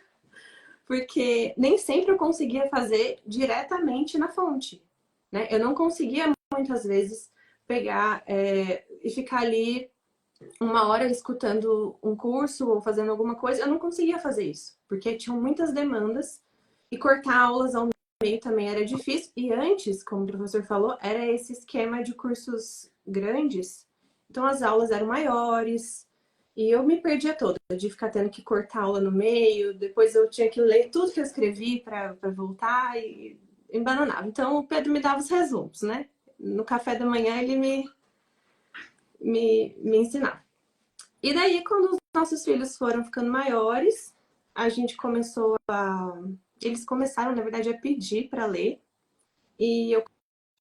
porque nem sempre eu conseguia fazer diretamente na fonte, né? Eu não conseguia muitas vezes pegar e ficar ali uma hora escutando um curso ou fazendo alguma coisa. Eu não conseguia fazer isso, porque tinham muitas demandas e cortar aulas ao meio também era difícil. E antes, como o professor falou, era esse esquema de cursos grandes, então as aulas eram maiores. E eu me perdia toda, de ficar tendo que cortar a aula no meio, depois eu tinha que ler tudo que eu escrevi para voltar e embananava. Então o Pedro me dava os resumos, né? No café da manhã ele me ensinava. E daí, quando os nossos filhos foram ficando maiores, a gente começou a... Eles começaram, na verdade, a pedir para ler. E eu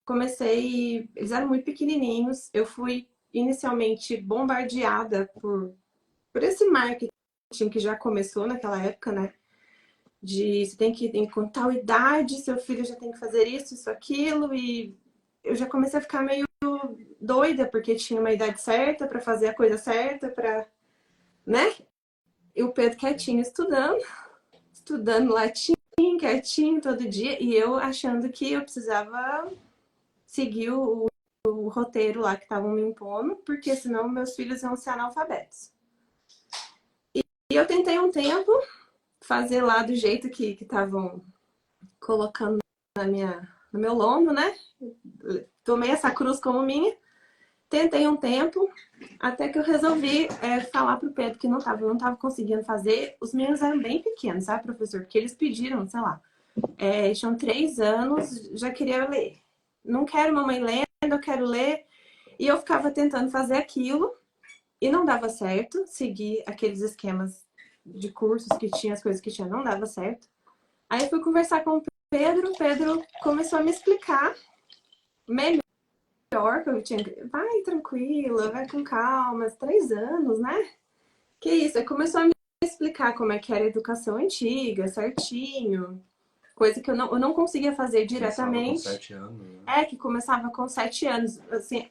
comecei... Eles eram muito pequenininhos. Eu fui inicialmente bombardeada por esse marketing que já começou naquela época, né? De você tem que ir com tal idade, seu filho já tem que fazer isso, aquilo. E eu já comecei a ficar meio doida, porque tinha uma idade certa para fazer a coisa certa, para, né? E o Pedro quietinho estudando latim, quietinho todo dia, e eu achando que eu precisava seguir o roteiro lá que estavam me impondo, porque senão meus filhos iam ser analfabetos. E eu tentei um tempo fazer lá do jeito que estavam colocando no meu lombo, né? Tomei essa cruz como minha. Tentei um tempo, até que eu resolvi falar pro Pedro que não tava conseguindo fazer. Os meninos eram bem pequenos, sabe, professor? Porque eles pediram, sei lá, tinham 3 anos, já queria ler. Não quero mamãe lendo, eu quero ler. E eu ficava tentando fazer aquilo e não dava certo. Seguir aqueles esquemas de cursos que tinha, as coisas que tinha, não dava certo. Aí eu fui conversar com o Pedro começou a me explicar melhor que eu tinha. Vai tranquila, vai com calma, 3 anos, né? Que isso? Aí começou a me explicar como é que era a educação antiga, certinho. Coisa que eu não conseguia fazer diretamente. Com 7 anos, né? Que começava com 7 anos. Assim,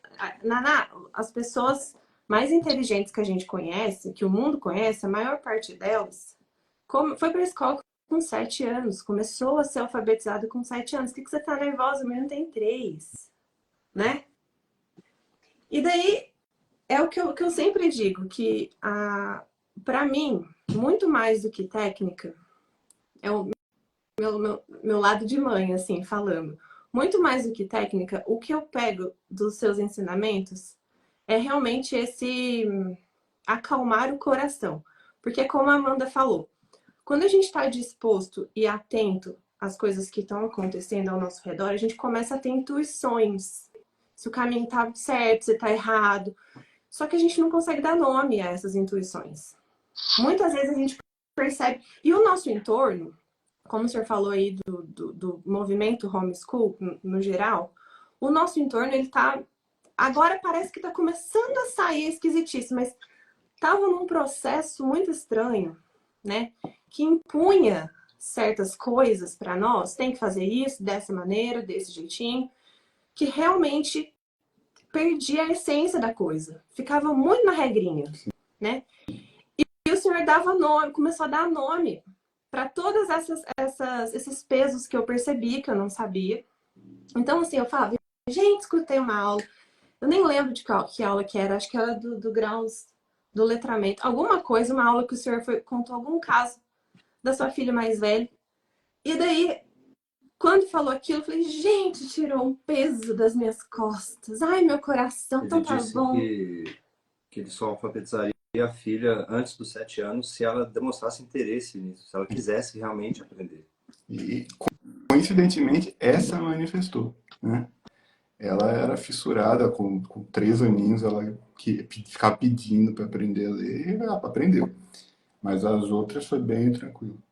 as pessoas mais inteligentes que a gente conhece, que o mundo conhece, a maior parte delas, foi para a escola com 7 anos. Começou a ser alfabetizado com 7 anos. O que você tá nervosa? O menino tem 3, né? E daí, é o que eu sempre digo, que para mim, muito mais do que técnica, é o meu lado de mãe, assim, falando. Muito mais do que técnica, o que eu pego dos seus ensinamentos é realmente esse acalmar o coração. Porque como a Amanda falou, quando a gente está disposto e atento às coisas que estão acontecendo ao nosso redor, a gente começa a ter intuições. Se o caminho tá certo, se tá errado. Só que a gente não consegue dar nome a essas intuições. Muitas vezes a gente percebe... E o nosso entorno, como o senhor falou aí do movimento homeschool, no geral, o nosso entorno, ele tá... Agora parece que tá começando a sair esquisitice, mas tava num processo muito estranho, né? Que impunha certas coisas para nós, tem que fazer isso dessa maneira, desse jeitinho, que realmente perdia a essência da coisa. Ficava muito na regrinha, né? E o senhor dava nome, começou a dar nome para todas esses pesos que eu percebi, que eu não sabia. Então, assim, eu falava, gente, escutei uma aula, eu nem lembro de que aula que era, acho que era do graus do letramento. Alguma coisa, uma aula que o senhor contou algum caso da sua filha mais velha. E daí, quando falou aquilo, eu falei, gente, tirou um peso das minhas costas. Ai, meu coração, então tá bom. Que ele só alfabetizaria a filha antes dos 7 anos se ela demonstrasse interesse nisso, se ela quisesse realmente aprender. E, coincidentemente, essa manifestou, né? Ela era fissurada com 3 aninhos, ela ficava pedindo para aprender a ler e ela aprendeu. Mas as outras foi bem tranquilo.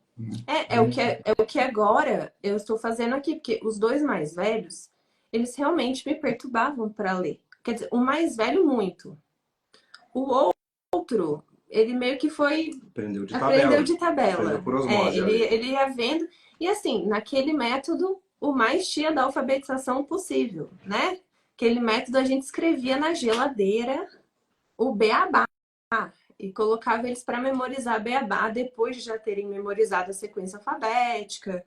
É o que agora eu estou fazendo aqui, porque os 2 mais velhos, eles realmente me perturbavam para ler. Quer dizer, o mais velho muito. O outro, ele meio que Aprendeu de tabela. Aprendeu por osmose. Ele ia vendo. E assim, naquele método, o mais tia da alfabetização possível, né? Aquele método a gente escrevia na geladeira o beabá. E colocava eles para memorizar beabá depois de já terem memorizado a sequência alfabética.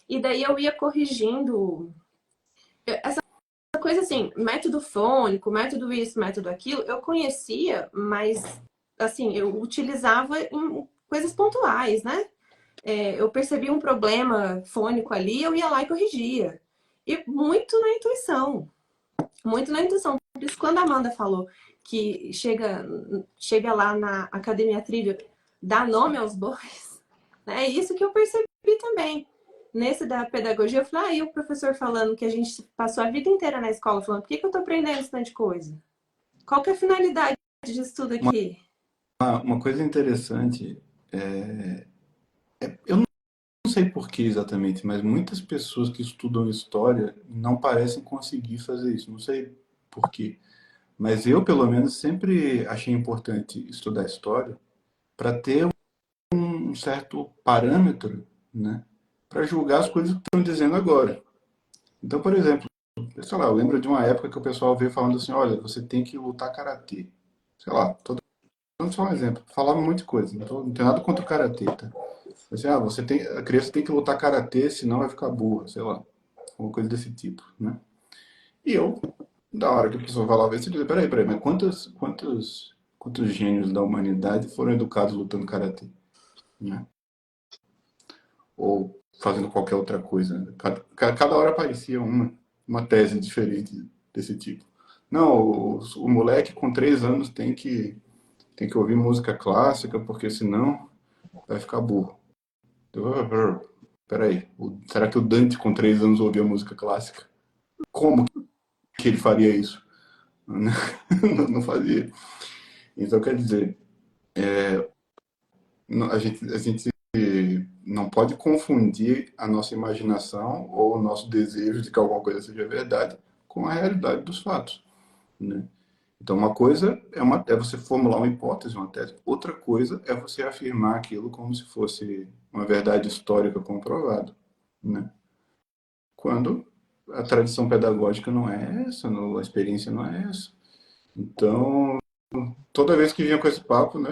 E daí eu ia corrigindo essa coisa assim, método fônico, método isso, método aquilo, eu conhecia, mas assim, eu utilizava em coisas pontuais, né? Eu percebi um problema fônico ali, eu ia lá e corrigia. E muito na intuição. Muito na intuição. Por isso, quando a Amanda falou que chega lá na Academia Trivia, dá nome aos bois, né? É isso que eu percebi também. Nesse da pedagogia, eu falei, e o professor falando que a gente passou a vida inteira na escola falando, por que eu tô aprendendo esse tanto de coisa? Qual que é a finalidade disso tudo aqui? Uma coisa interessante, eu não sei por que exatamente, mas muitas pessoas que estudam história não parecem conseguir fazer isso. Não sei por quê. Mas eu, pelo menos, sempre achei importante estudar história para ter um certo parâmetro, né, para julgar as coisas que estão dizendo agora. Então, por exemplo, sei lá, eu lembro de uma época que o pessoal veio falando assim, olha, você tem que lutar karatê. Sei lá, tô dando só um exemplo. Falava um monte de coisa, não tem nada contra o karatê, tá? Assim, a criança tem que lutar karatê, senão vai ficar burra, sei lá. Alguma coisa desse tipo, né? E eu, da hora que a pessoa falava isso, eu dizia, peraí, mas quantos gênios da humanidade foram educados lutando karatê, né? Ou fazendo qualquer outra coisa, né? Cada hora aparecia uma tese diferente desse tipo. Não, o moleque com 3 anos tem que ouvir música clássica, porque senão vai ficar burro. Peraí, será que o Dante com 3 anos ouvia música clássica? Como que ele faria isso? Não fazia. Então, quer dizer, a gente não pode confundir a nossa imaginação ou o nosso desejo de que alguma coisa seja verdade com a realidade dos fatos, né? Então, uma coisa é você formular uma hipótese, uma tese. Outra coisa é você afirmar aquilo como se fosse uma verdade histórica comprovada, né? Quando a tradição pedagógica não é essa, a experiência não é essa. Então, toda vez que vinha com esse papo, né,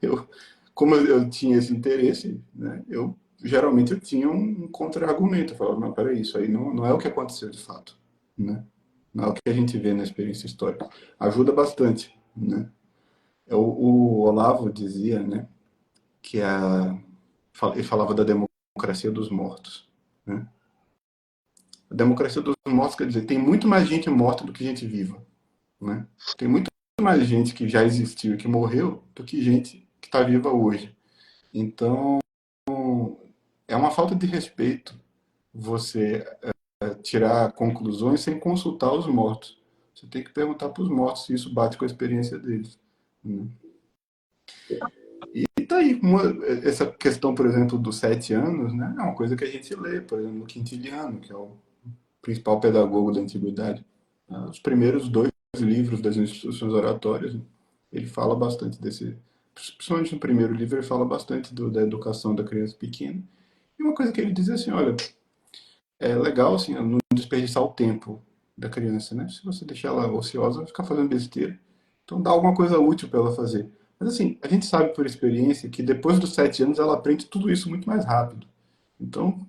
eu, como eu tinha esse interesse, né, geralmente eu tinha um contra-argumento. Eu falava, não, peraí, isso aí não é o que aconteceu de fato, né? Não é o que a gente vê na experiência histórica. Ajuda bastante, né? O Olavo dizia, né, que ele falava da democracia dos mortos, né? A democracia dos mortos quer dizer, tem muito mais gente morta do que gente viva, né? Tem muito mais gente que já existiu e que morreu do que gente que está viva hoje. Então, é uma falta de respeito você tirar conclusões sem consultar os mortos. Você tem que perguntar para os mortos se isso bate com a experiência deles, né? E tá aí, essa questão, por exemplo, dos 7 anos, né? É uma coisa que a gente lê, por exemplo, no Quintiliano, que é o principal pedagogo da antiguidade. Os primeiros 2 livros das instituições oratórias, ele fala bastante principalmente no primeiro livro, ele fala bastante da educação da criança pequena. E uma coisa que ele diz é assim, olha, é legal assim, não desperdiçar o tempo da criança, né? Se você deixar ela ociosa, vai ficar fazendo besteira. Então dá alguma coisa útil para ela fazer. Mas assim, a gente sabe por experiência que depois dos 7 anos ela aprende tudo isso muito mais rápido. Então,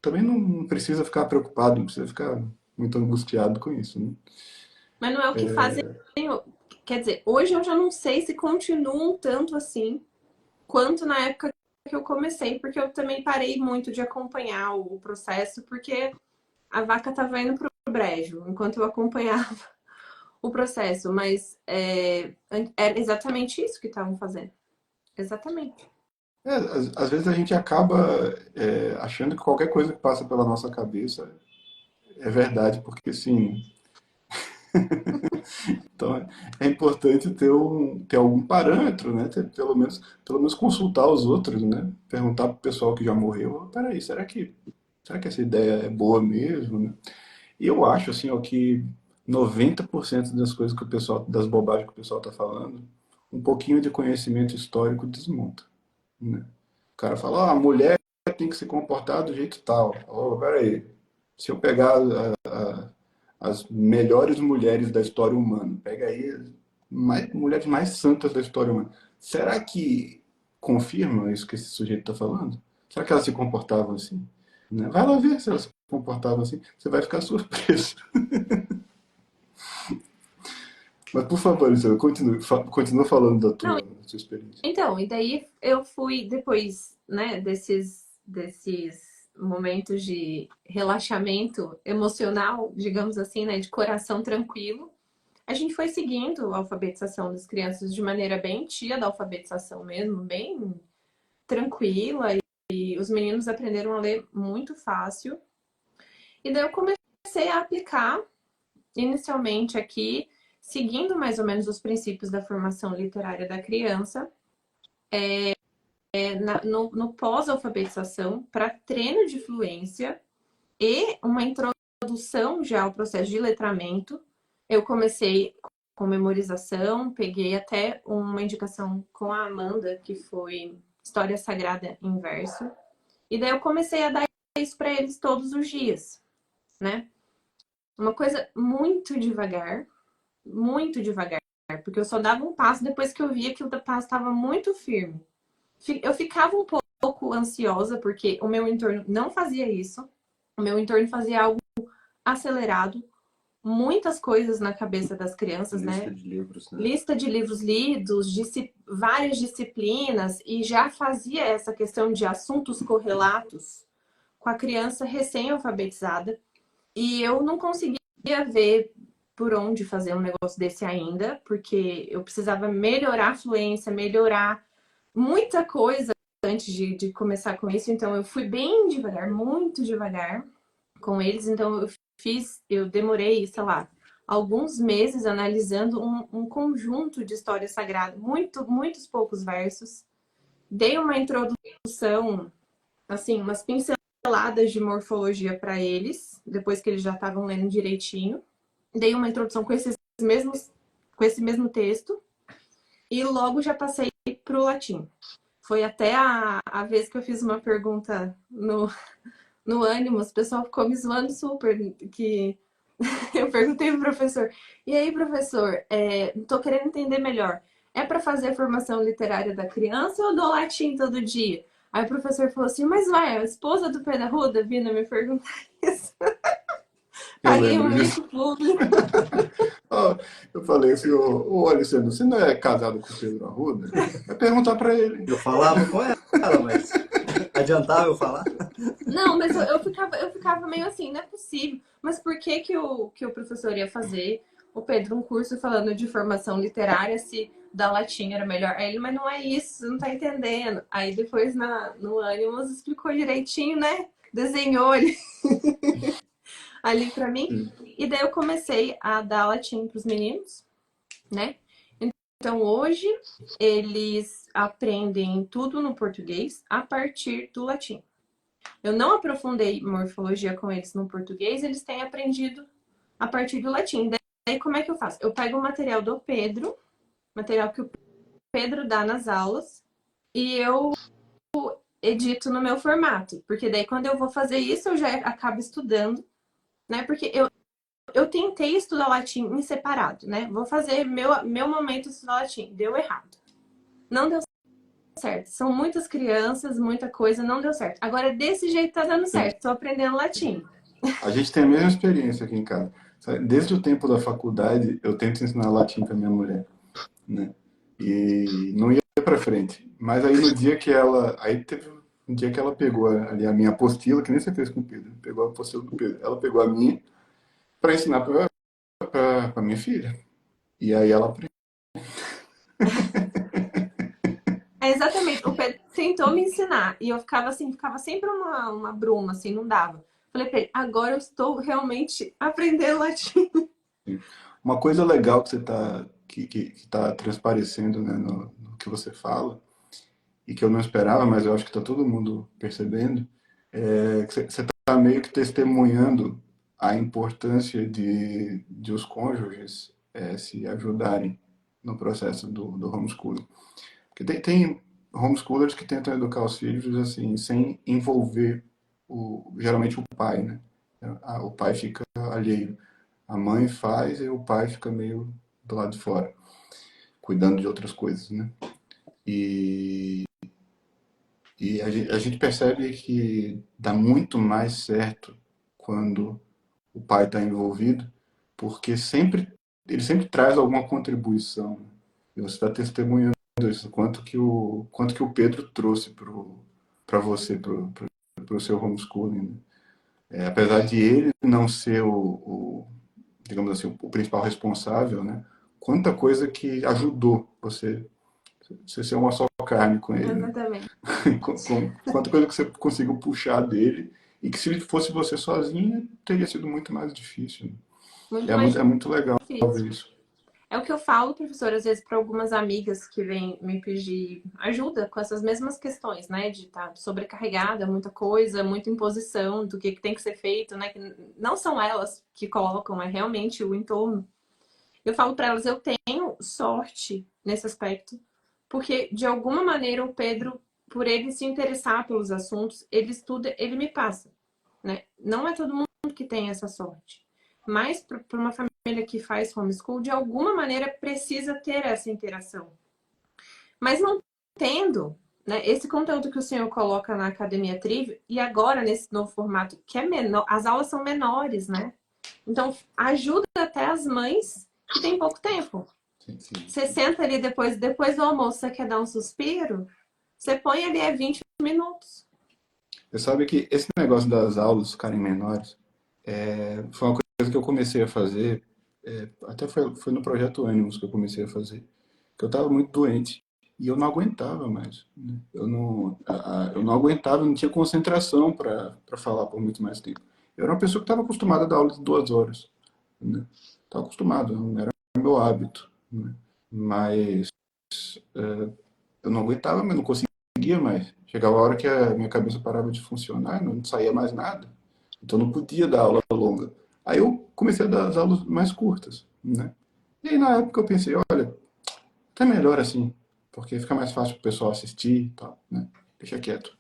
também não precisa ficar preocupado, não precisa ficar muito angustiado com isso, né? Mas não é o que fazem. Quer dizer, hoje eu já não sei se continuam tanto assim quanto na época que eu comecei, porque eu também parei muito de acompanhar o processo, porque a vaca estava indo pro brejo enquanto eu acompanhava o processo. Mas era exatamente isso que estavam fazendo. Exatamente. Às vezes a gente acaba achando que qualquer coisa que passa pela nossa cabeça é verdade, porque assim. Então é importante ter algum parâmetro, né? Pelo menos consultar os outros, né? Perguntar pro pessoal que já morreu, peraí, será que essa ideia é boa mesmo, né? E eu acho assim, ó, que 90% das coisas das bobagens que o pessoal está falando, um pouquinho de conhecimento histórico desmonta, né? O cara fala, a mulher tem que se comportar do jeito tal. Oh, peraí, se eu pegar as melhores mulheres da história humana, pega aí mulheres mais santas da história humana. Será que confirma isso que esse sujeito está falando? Será que elas se comportavam assim? Né? Vai lá ver se elas se comportavam assim. Você vai ficar surpreso. Mas, por favor, Luciana, continua falando Não, da sua experiência. então, e daí eu fui depois, né, desses momentos de relaxamento emocional, digamos assim, né, de coração tranquilo. A gente foi seguindo a alfabetização das crianças de maneira bem tia da alfabetização mesmo, bem tranquila. E os meninos aprenderam a ler muito fácil. E daí eu comecei a aplicar inicialmente aqui, seguindo mais ou menos os princípios da formação literária da criança, no pós-alfabetização, para treino de fluência e uma introdução já ao processo de letramento. Eu comecei com memorização, peguei até uma indicação com a Amanda, que foi História Sagrada em Verso. E daí eu comecei a dar isso para eles todos os dias, né? Uma coisa muito devagar, porque eu só dava um passo depois que eu via que o passo estava muito firme. Eu ficava um pouco ansiosa, porque o meu entorno não fazia isso. O meu entorno fazia algo acelerado, muitas coisas na cabeça das crianças, Lista né? de livros, né? Lista de livros lidos, várias disciplinas, e já fazia essa questão de assuntos correlatos com a criança recém-alfabetizada. E eu não conseguia ver por onde fazer um negócio desse ainda, porque eu precisava melhorar a fluência, melhorar muita coisa antes de começar com isso. Então eu fui bem devagar, muito devagar com eles. Então eu demorei, sei lá, alguns meses analisando um conjunto de história sagrada, muitos poucos versos. Dei uma introdução, assim, umas pinceladas de morfologia para eles, depois que eles já estavam lendo direitinho. Dei uma introdução com com esse mesmo texto e logo já passei para o latim. Foi até a vez que eu fiz uma pergunta no Ânimos, o pessoal ficou me zoando super, que eu perguntei pro professor, e aí, professor, tô querendo entender melhor, é para fazer a formação literária da criança ou do latim todo dia? Aí o professor falou assim, mas vai, a esposa do Pedro Arruda vindo me perguntar isso. Eu Paguei lembro um disso. mico público. Ah, eu falei assim, ô Alessandro, você não é casado com o Pedro Arruda? Vai perguntar para ele. Eu falava com ela, mas adiantava eu falar? Não, mas eu ficava meio assim, não é possível. Mas por que que o professor ia fazer, o Pedro, um curso falando de formação literária, se da latim era melhor? Aí ele, mas não é isso, você não tá entendendo. Aí depois no Animus explicou direitinho, né? Desenhou ele ali pra mim. E daí eu comecei a dar latim pros meninos, né? Então hoje eles aprendem tudo no português a partir do latim. Eu não aprofundei morfologia com eles no português, eles têm aprendido a partir do latim. Daí como é que eu faço? Eu pego o material do Pedro, material que o Pedro dá nas aulas, e eu edito no meu formato. Porque daí quando eu vou fazer isso, eu já acabo estudando, né? Porque eu tentei estudar latim em separado, né? Vou fazer meu momento de estudar latim. Deu errado. Não deu certo. São muitas crianças, muita coisa, não deu certo. Agora, desse jeito tá dando certo. Tô aprendendo latim. A gente tem a mesma experiência aqui em casa. Desde o tempo da faculdade, eu tento ensinar latim para minha mulher, né? E não ia para frente. Mas aí no dia que aí teve um dia que ela pegou ali a minha apostila, que nem você fez com o Pedro, pegou a apostila do Pedro. Ela pegou a minha para ensinar para minha filha. E aí ela aprendeu. É exatamente. O Pedro tentou me ensinar. E eu ficava assim, ficava sempre uma bruma, assim, não dava. Falei pra ele, agora eu estou realmente aprendendo latim. Uma coisa legal que você que tá transparecendo, né, no que você fala, e que eu não esperava, mas eu acho que está todo mundo percebendo, é que você está meio que testemunhando a importância de os cônjuges se ajudarem no processo do homeschooling. Porque tem homeschoolers que tentam educar os filhos assim, sem envolver geralmente o pai, né? O pai fica alheio. A mãe faz e o pai fica meio do lado de fora. cuidando de outras coisas, né? E, a gente percebe que dá muito mais certo quando o pai está envolvido, porque ele sempre traz alguma contribuição, né? E você está testemunhando isso, quanto que o Pedro trouxe para você, para o seu homeschooling, né? Apesar de ele não ser digamos assim, o principal responsável, né? Quanta coisa que ajudou você ser uma só carne com ele, né? Exatamente. Quanta coisa que você conseguiu puxar dele e que se fosse você sozinha teria sido muito mais difícil, né? Muito mais É muito legal ver difícil. isso. É o que eu falo, professor, às vezes para algumas amigas que vêm me pedir ajuda com essas mesmas questões, né? De estar sobrecarregada, muita coisa, muita imposição do que tem que ser feito, né? Que não são elas que colocam, é realmente o entorno. Eu falo para elas, eu tenho sorte nesse aspecto, porque de alguma maneira o Pedro, por ele se interessar pelos assuntos, ele estuda, ele me passa, né? Não é todo mundo que tem essa sorte. Mas para uma família que faz homeschool, de alguma maneira precisa ter essa interação. Mas não tendo, né, esse conteúdo que o senhor coloca na Academia Trivio, e agora nesse novo formato, que é menor, as aulas são menores, né? Então ajuda até as mães que têm pouco tempo. Sim, sim. Você senta ali depois do almoço, você quer dar um suspiro, você põe ali 20 minutos. Você sabe que esse negócio das aulas ficarem menores foi uma coisa que eu comecei a fazer, até foi no Projeto Ânimos que eu comecei a fazer, que eu estava muito doente e eu não aguentava mais, né? Eu não aguentava, não tinha concentração para falar por muito mais tempo. Eu era uma pessoa que estava acostumada a dar aula de 2 horas, né? Estava acostumado, não era meu hábito, né? Mas eu não aguentava, mas não conseguia mais. Chegava a hora que a minha cabeça parava de funcionar, não saía mais nada. Então não podia dar aula longa. Aí eu comecei a dar as aulas mais curtas, né? E aí na época eu pensei, olha, tá melhor assim, porque fica mais fácil pro pessoal assistir e tal, né? Deixa quieto.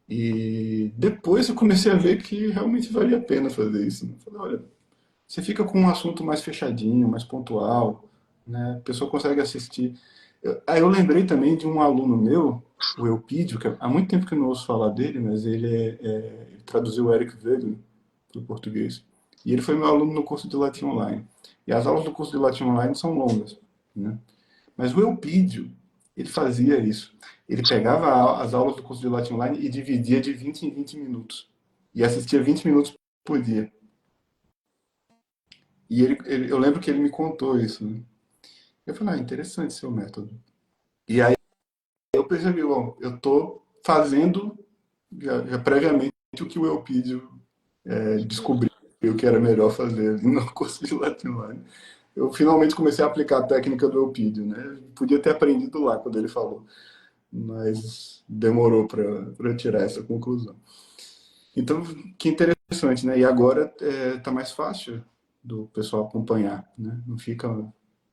E depois eu comecei a ver que realmente valia a pena fazer isso, né? Falei, olha, você fica com um assunto mais fechadinho, mais pontual, né? A pessoa consegue assistir. Aí eu lembrei também de um aluno meu, o Elpidio, que há muito tempo que eu não ouço falar dele, mas ele traduziu o Eric Wegener para o português. E ele foi meu aluno no curso de latim online. E as aulas do curso de latim online são longas, né? Mas o Elpidio, ele fazia isso. Ele pegava as aulas do curso de latim online e dividia de 20 em 20 minutos. E assistia 20 minutos por dia. E eu lembro que ele me contou isso, né? Eu falei, interessante seu método. E aí eu percebi, bom, eu estou fazendo já previamente o que o Elpidio descobriu que era melhor fazer no curso de latim online. Eu finalmente comecei a aplicar a técnica do Elpidio, né? Podia ter aprendido lá quando ele falou, mas demorou para eu tirar essa conclusão. Então, que interessante, né? E agora tá mais fácil do pessoal acompanhar, né? Não fica...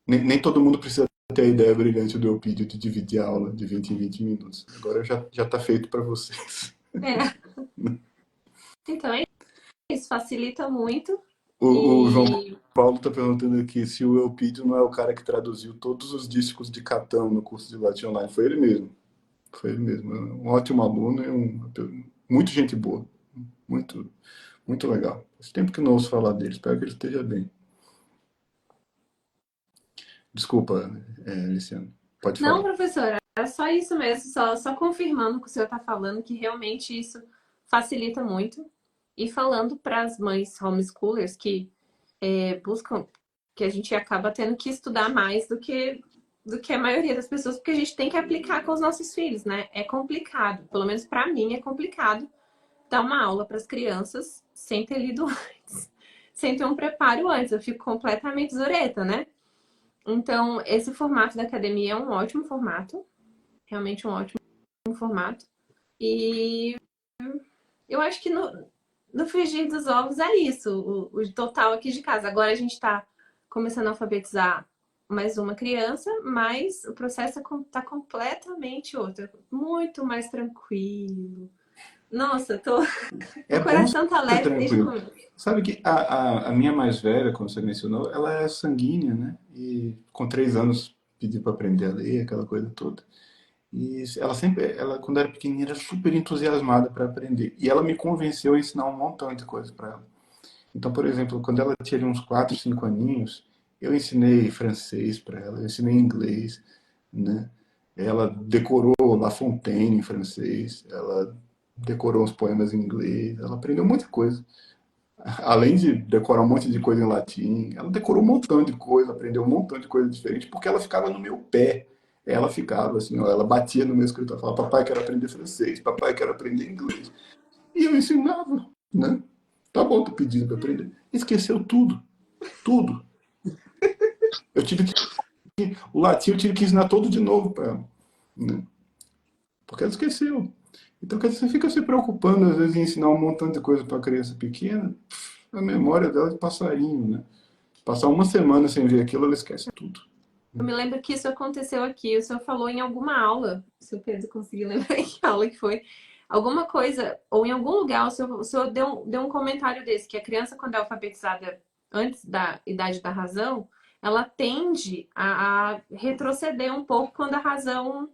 Nem todo mundo precisa ter a ideia brilhante do Elpidio de dividir a aula de 20 em 20 minutos. Agora já tá feito para vocês. É. Então é isso, facilita muito. O João Paulo está perguntando aqui se o Elpidio não é o cara que traduziu todos os discos de Catão no curso de latim online. Foi ele mesmo. Foi ele mesmo. Um ótimo aluno e muito gente boa. Muito, muito legal. Faz tempo que não ouço falar dele. Espero que ele esteja bem. Desculpa, Luciano. Pode Não, falar. professora, é só isso mesmo, só confirmando o que o senhor está falando, que realmente isso facilita muito. E falando para as mães homeschoolers que buscam, que a gente acaba tendo que estudar mais do que a maioria das pessoas, porque a gente tem que aplicar com os nossos filhos, né? É complicado, pelo menos para mim é complicado dar uma aula para as crianças sem ter lido antes, sem ter um preparo antes. Eu fico completamente zureta, né? Então, esse formato da academia é um ótimo formato, realmente um ótimo formato. E eu acho que no frigir dos ovos é isso, o total aqui de casa. Agora a gente está começando a alfabetizar mais uma criança, mas o processo está completamente outro, muito mais tranquilo. Nossa, É o bom coração tá ser leve desde o tranquilo. começo. Sabe que a minha mais velha, como você mencionou, ela é sanguínea, né? E com 3 anos pedir para aprender a ler, aquela coisa toda. E ela sempre, ela quando era pequenininha, era super entusiasmada para aprender. E ela me convenceu a ensinar um montão de coisas para ela. Então, por exemplo, quando ela tinha ali uns 4, 5 aninhos, eu ensinei francês para ela, eu ensinei inglês, né? Ela decorou La Fontaine em francês, ela decorou uns poemas em inglês, ela aprendeu muita coisa. Além de decorar um monte de coisa em latim, ela decorou um montão de coisa, aprendeu um montão de coisa diferente, porque ela ficava no meu pé. Ela ficava assim, ó, ela batia no meu escritório, falava, papai, quero aprender francês, papai, quero aprender inglês. E eu ensinava, né? Tá bom, tô pedindo para aprender. Esqueceu tudo, tudo. Eu tive que, o latim eu tive que ensinar todo de novo para ela, né? Porque ela esqueceu. Então, quer dizer, você fica se preocupando, às vezes, em ensinar um montão de coisa para criança pequena, a memória dela é de passarinho, né? Passar uma semana sem ver aquilo, ela esquece tudo. Eu me lembro que isso aconteceu aqui. O senhor falou em alguma aula, se o Pedro conseguir lembrar em que aula que foi, alguma coisa, ou em algum lugar, o senhor deu um comentário desse, que a criança, quando é alfabetizada antes da idade da razão, ela tende a retroceder um pouco quando a razão,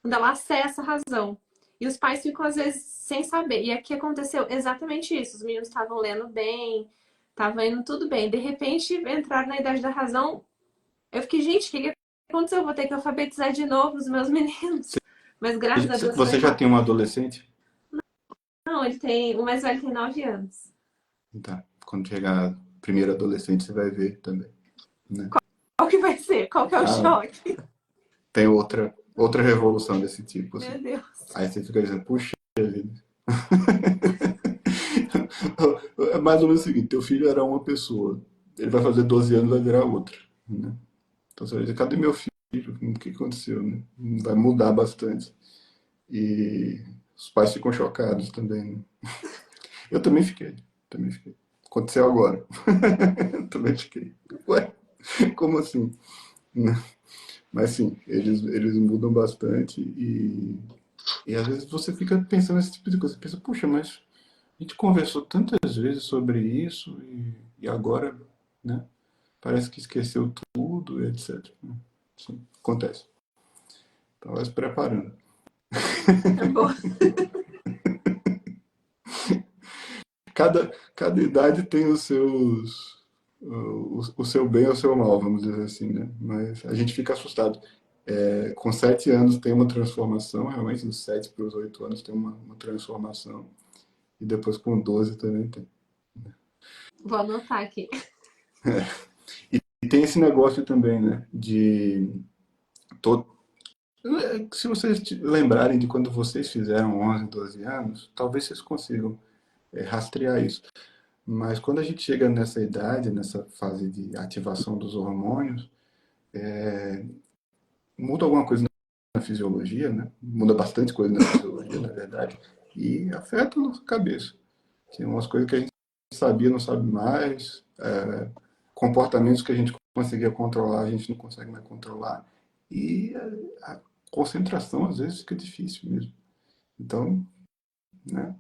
quando ela acessa a razão. E os pais ficam, às vezes, sem saber. E aqui aconteceu exatamente isso. Os meninos estavam lendo bem, estava indo tudo bem. De repente, entraram na idade da razão. Eu fiquei, gente, o que aconteceu? Eu vou ter que alfabetizar de novo os meus meninos. Mas graças a Deus foi Você já tem rápido. um adolescente? Não, ele tem. O mais velho tem 9 anos. Tá. Quando chegar primeiro adolescente, você vai ver também, né? Qual que vai ser? Qual que é o Ah, choque? tem outra revolução desse tipo, assim. Meu Deus. Aí você fica dizendo, puxa vida. É mais ou menos o seguinte, teu filho era uma pessoa, ele vai fazer 12 anos, vai virar outra, né? Então você vai dizer, cadê meu filho? O que aconteceu, né? Vai mudar bastante. E os pais ficam chocados também, né? Eu também fiquei, também fiquei. Aconteceu agora. Também fiquei. Ué, como assim? Né? Mas sim, eles mudam bastante e às vezes você fica pensando nesse tipo de coisa. Você pensa, puxa, mas a gente conversou tantas vezes sobre isso e agora, né? Parece que esqueceu tudo, etc. Sim, acontece. Então vai se preparando. É bom. Cada idade tem os seus, o seu bem ou o seu mal, vamos dizer assim, né? Mas a gente fica assustado. É, com 7 anos tem uma transformação, realmente dos 7 para os 8 anos tem uma transformação. E depois com 12 também tem. Vou anotar aqui. E tem esse negócio também, né? To- Se vocês lembrarem de quando vocês fizeram 11, 12 anos, talvez vocês consigam rastrear isso. Mas quando a gente chega nessa idade, nessa fase de ativação dos hormônios, muda alguma coisa na fisiologia, né? Muda bastante coisa na fisiologia, na verdade, e afeta a nossa cabeça. Tem umas coisas que a gente sabia, não sabe mais, comportamentos que a gente conseguia controlar, a gente não consegue mais controlar, e a concentração às vezes fica difícil mesmo. Então, né?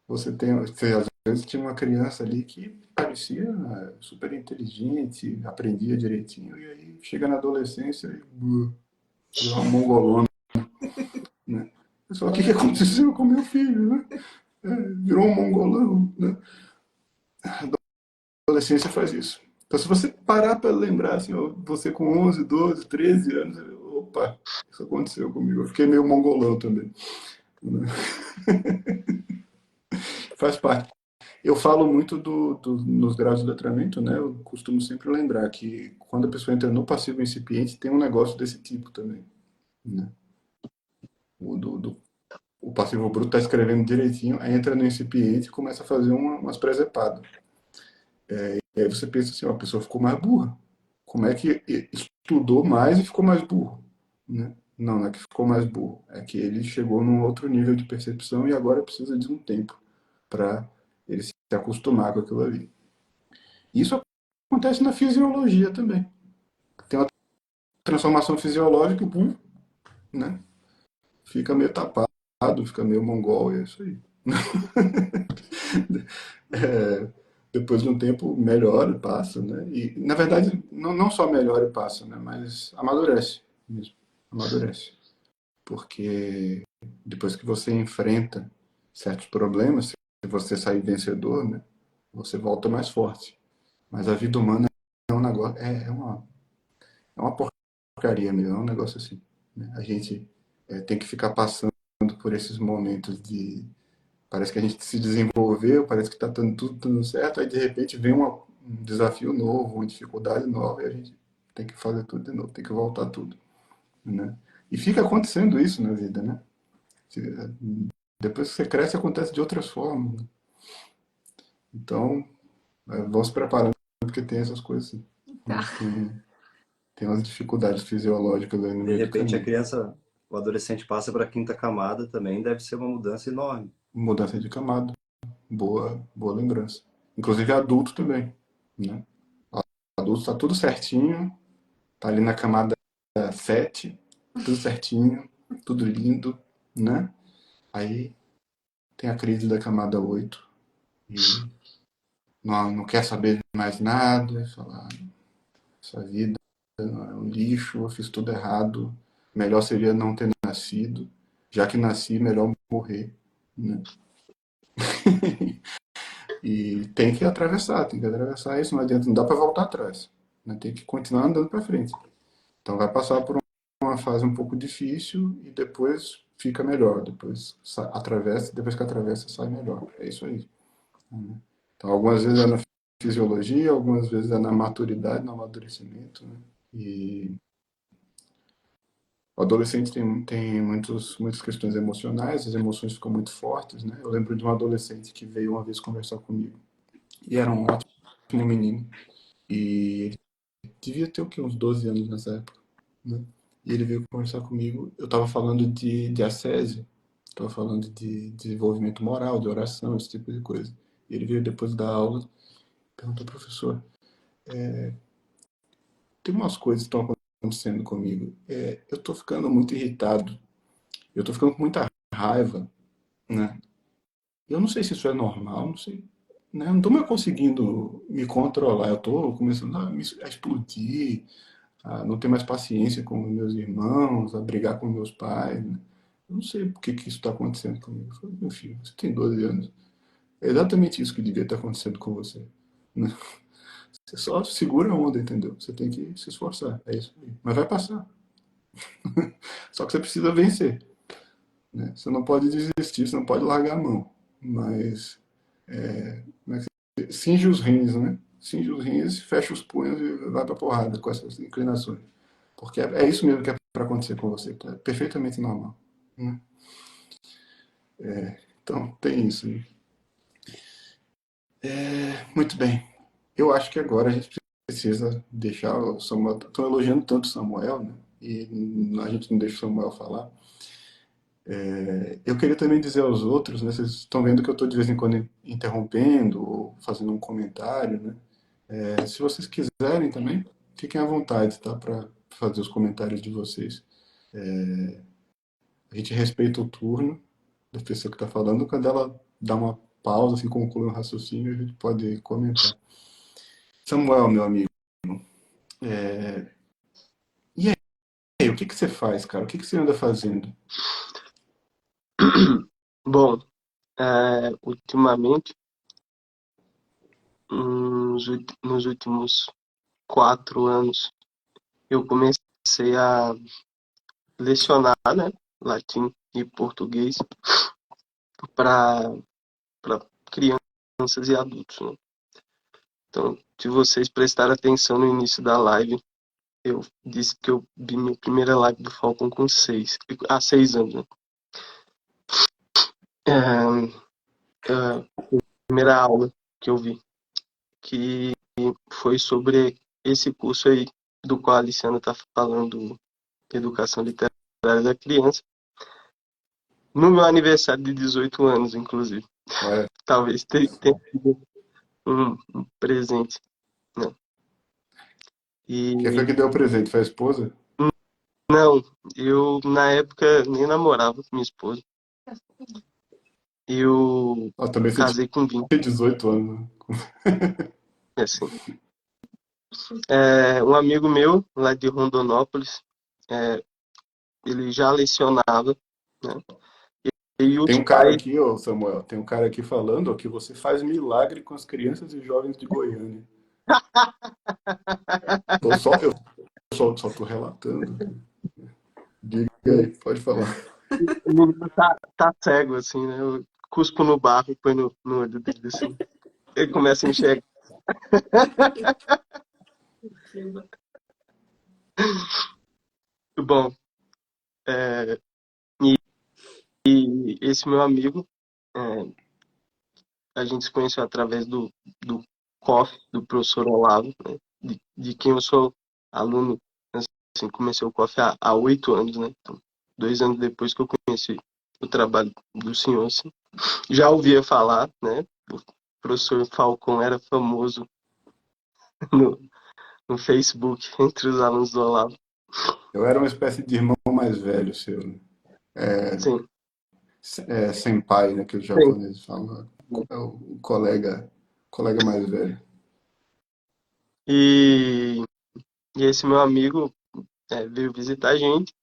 Você às vezes tinha uma criança ali que parecia super inteligente, aprendia direitinho, e aí chega na adolescência e virou uma mongolona, né? Só o que aconteceu com meu filho, né? Virou um mongolão, né? A adolescência faz isso. Então, se você parar para lembrar, assim, ó, você com 11, 12, 13 anos, opa, isso aconteceu comigo. Eu fiquei meio mongolão também, né? Faz parte. Eu falo muito nos graus de letramento, né? Eu costumo sempre lembrar que quando a pessoa entra no passivo incipiente, tem um negócio desse tipo também, né? O, do, do- o passivo bruto está escrevendo direitinho, aí entra no incipiente e começa a fazer umas presepadas. E aí você pensa assim, ó, a pessoa ficou mais burra. Como é que estudou mais e ficou mais burro, né? Não, não é que ficou mais burro, é que ele chegou num outro nível de percepção e agora precisa de um tempo para ele se acostumar com aquilo ali. Isso acontece na fisiologia também. Tem uma transformação fisiológica, pum, né? Fica meio tapado, fica meio mongol, e é isso aí. É, depois de um tempo melhora e passa, né? E na verdade não só melhora e passa, né? Mas amadurece, mesmo. Amadurece. Porque depois que você enfrenta certos problemas, se você sair vencedor, né, você volta mais forte. Mas a vida humana é um negócio, é uma porcaria mesmo, é um negócio assim. Né? A gente tem que ficar passando por esses momentos de. Parece que a gente se desenvolveu, parece que está tudo certo, aí de repente vem um desafio novo, uma dificuldade nova, e a gente tem que fazer tudo de novo, tem que voltar tudo. Né? E fica acontecendo isso na vida, né? Depois que você cresce, acontece de outras formas. Né? Então, vão se preparando, porque tem essas coisas. Tá. Né? Tem umas dificuldades fisiológicas aí no De meio do repente a caminho. criança, o adolescente passa para a quinta camada também, deve ser uma mudança enorme. Mudança de camada, boa lembrança. Inclusive adulto também. Né? Adulto está tudo certinho, tá ali na camada 7, tudo certinho, tudo lindo, né? Aí tem a crise da camada 8 e não quer saber de mais nada, falar, essa vida é um lixo, eu fiz tudo errado, melhor seria não ter nascido, já que nasci, melhor morrer, né? E tem que atravessar isso, não adianta, não dá para voltar atrás, né? Tem que continuar andando para frente. Então vai passar por uma fase um pouco difícil e depois fica melhor, depois atravessa, depois que atravessa sai melhor. É isso aí. Né? Então algumas vezes é na fisiologia, algumas vezes é na maturidade, no amadurecimento, né? E o adolescente tem muitas questões emocionais, as emoções ficam muito fortes, né? Eu lembro de um adolescente que veio uma vez conversar comigo e era um ótimo menino e devia ter o quê? Uns 12 anos nessa época, né? E ele veio conversar comigo. Eu estava falando de ascese, estava falando de desenvolvimento moral, de oração, esse tipo de coisa. E ele veio depois da aula, perguntou, professor, tem umas coisas que estão acontecendo comigo. Eu estou ficando muito irritado, eu estou ficando com muita raiva, né? Eu não sei se isso é normal, não sei. Né? Eu não estou mais conseguindo me controlar, eu estou começando a explodir, a não ter mais paciência com meus irmãos, a brigar com meus pais. Né? Eu não sei por que isso está acontecendo comigo. Eu falei, meu filho, você tem 12 anos. É exatamente isso que devia estar acontecendo com você. Né? Você só segura a onda, entendeu? Você tem que se esforçar. É isso aí. Mas vai passar. Só que você precisa vencer. Né? Você não pode desistir, você não pode largar a mão. Mas cinge os rins, né? Cinge os rins, fecha os punhos e vai pra porrada com essas inclinações. Porque é isso mesmo que é para acontecer com você. Tá? É perfeitamente normal. Né? Então, tem isso. Né? Muito bem. Eu acho que agora a gente precisa deixar o Samuel. Estão elogiando tanto o Samuel, né? E a gente não deixa o Samuel falar. Eu queria também dizer aos outros, né? Vocês estão vendo que eu estou de vez em quando interrompendo ou fazendo um comentário, né? Se vocês quiserem também, fiquem à vontade, tá? Para fazer os comentários de vocês. A gente respeita o turno da pessoa que está falando. Quando ela dá uma pausa, assim, conclui um raciocínio, a gente pode comentar. Samuel, meu amigo, e aí, o que que você faz, cara? O que que você anda fazendo? Bom, ultimamente, nos últimos 4 anos, eu comecei a lecionar, né, latim e português para crianças e adultos. Né? Então, se vocês prestarem atenção no início da live, eu disse que eu vi minha primeira live do Falcon com 6 anos. Né? A primeira aula que eu vi, que foi sobre esse curso aí, do qual a Aliciana está falando, Educação Literária da Criança, no meu aniversário de 18 anos, inclusive. Olha, Talvez tenha sido um presente. Né? quem foi E que deu o presente? Foi a esposa? não, eu na época nem namorava com minha esposa. Eu Ah, também você casei com 20, tinha 18 anos. Né? assim. Um amigo meu, lá de Rondonópolis, ele já lecionava, né? E Tem os um cara pais, aqui, ô Samuel, tem um cara aqui falando ó, que você faz milagre com as crianças e jovens de Goiânia. Eu só tô relatando. Diga aí, pode falar. o menino tá cego, assim, né? Eu cuspo no barro e põe no olho dele, assim. Ele começa a enxergar. Bom, é, e esse meu amigo, é, a gente se conheceu através do COF, do professor Olavo, né? De quem eu sou aluno, assim, comecei o COF há 8 anos, né? Então, 2 anos depois que eu conheci o trabalho do senhor, assim. Já ouvia falar, né? O professor Falcon era famoso no, no Facebook entre os alunos do Olavo. Eu era uma espécie de irmão mais velho seu, né? Sim, Senpai, né, que os sim. japoneses falam. É o colega mais velho. E, e esse meu amigo veio visitar a gente.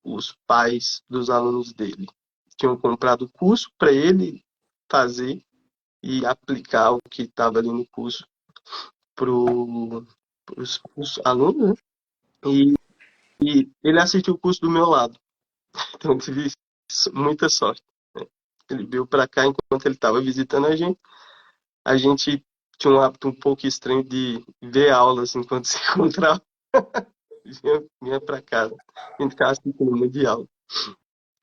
Os pais dos alunos dele tinham comprado o curso para ele fazer e aplicar o que estava ali no curso para os alunos, né? E ele assistiu o curso do meu lado. Então eu tive muita sorte, né? Ele veio para cá enquanto ele estava visitando a gente. A gente tinha um hábito um pouco estranho de ver aulas enquanto se encontrava. Vinha para casa. A gente ficava assistindo muito de aula.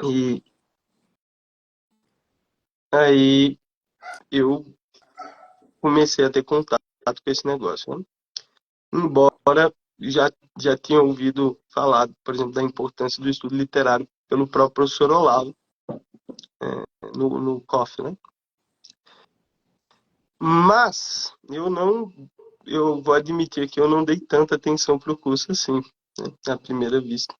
E aí eu comecei a ter contato com esse negócio, né? Embora já tinha ouvido falar, por exemplo, da importância do estudo literário pelo próprio professor Olavo, no COF, né? Mas eu vou admitir que eu não dei tanta atenção para o curso assim, né, à primeira vista.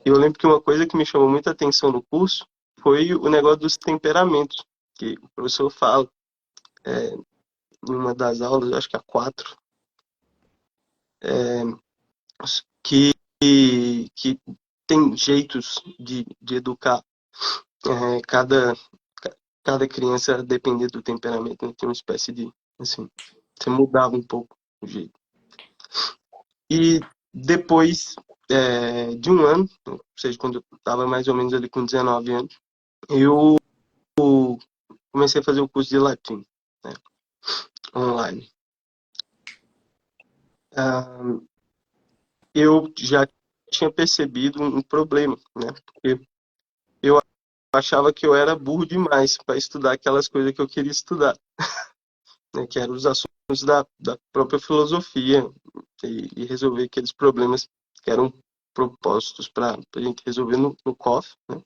Eu lembro que uma coisa que me chamou muita atenção no curso foi o negócio dos temperamentos, que o professor fala em uma das aulas, acho que a 4, que tem jeitos de educar cada, cada criança dependendo do temperamento, né? Tem uma espécie de, assim, você mudava um pouco o jeito. E depois de um ano, ou seja, quando eu estava mais ou menos ali com 19 anos, eu comecei a fazer o curso de latim, né, online. Eu já tinha percebido um problema, né? Porque eu achava que eu era burro demais para estudar aquelas coisas que eu queria estudar, né? Que eram os assuntos da própria filosofia e resolver aqueles problemas que eram propostos para a gente resolver no COF, né?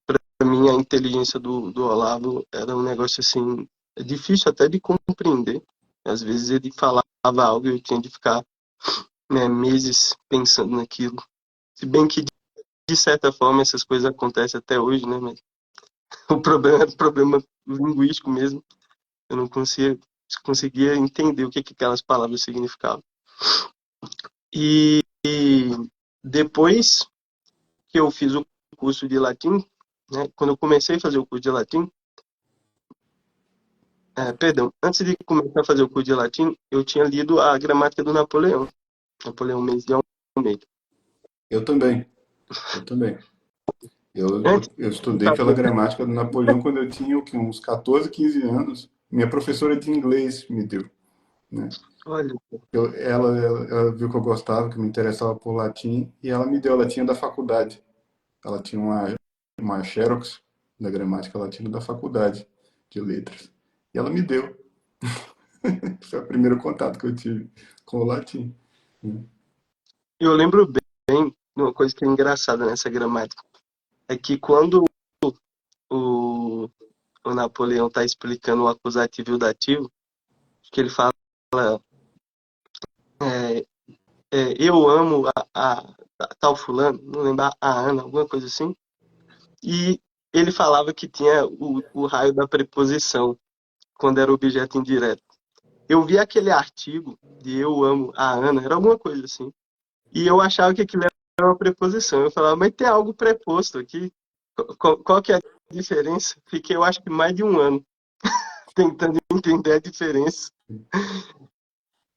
Para mim, a inteligência do Olavo era um negócio assim, difícil até de compreender. Às vezes ele falava algo e eu tinha de ficar, né, meses pensando naquilo. Se bem que, de certa forma, essas coisas acontecem até hoje, né? Mas o problema era o problema linguístico mesmo. Eu não conseguia entender o que aquelas palavras significavam. E depois que eu fiz o curso de latim, né, quando eu comecei a fazer o curso de latim, perdão, antes de começar a fazer o curso de latim, eu tinha lido a gramática do Napoleão Mendes de Almeida. Eu também. Eu também. Antes Eu de estudei pela fazer, gramática do Napoleão quando eu tinha o quê? Uns 14, 15 anos. Minha professora de inglês me deu, né? olha, Ela viu que eu gostava, que me interessava por latim, e ela me deu. Ela tinha da faculdade. Ela tinha uma Xerox da gramática latina da faculdade de letras. E ela me deu. Foi o primeiro contato que eu tive com o latim. eu lembro bem de uma coisa que é engraçada nessa gramática. É que quando o, o Napoleão está explicando o acusativo e o dativo, que ele fala é, eu amo a tal fulano, não lembro, a Ana, alguma coisa assim. E ele falava que tinha o raio da preposição, quando era objeto indireto. Eu vi aquele artigo de eu amo a Ana, era alguma coisa assim. E eu achava que aquilo era uma preposição. Eu falava, mas tem algo preposto aqui. Qual que é a diferença? Fiquei, eu acho que mais de um ano tentando entender a diferença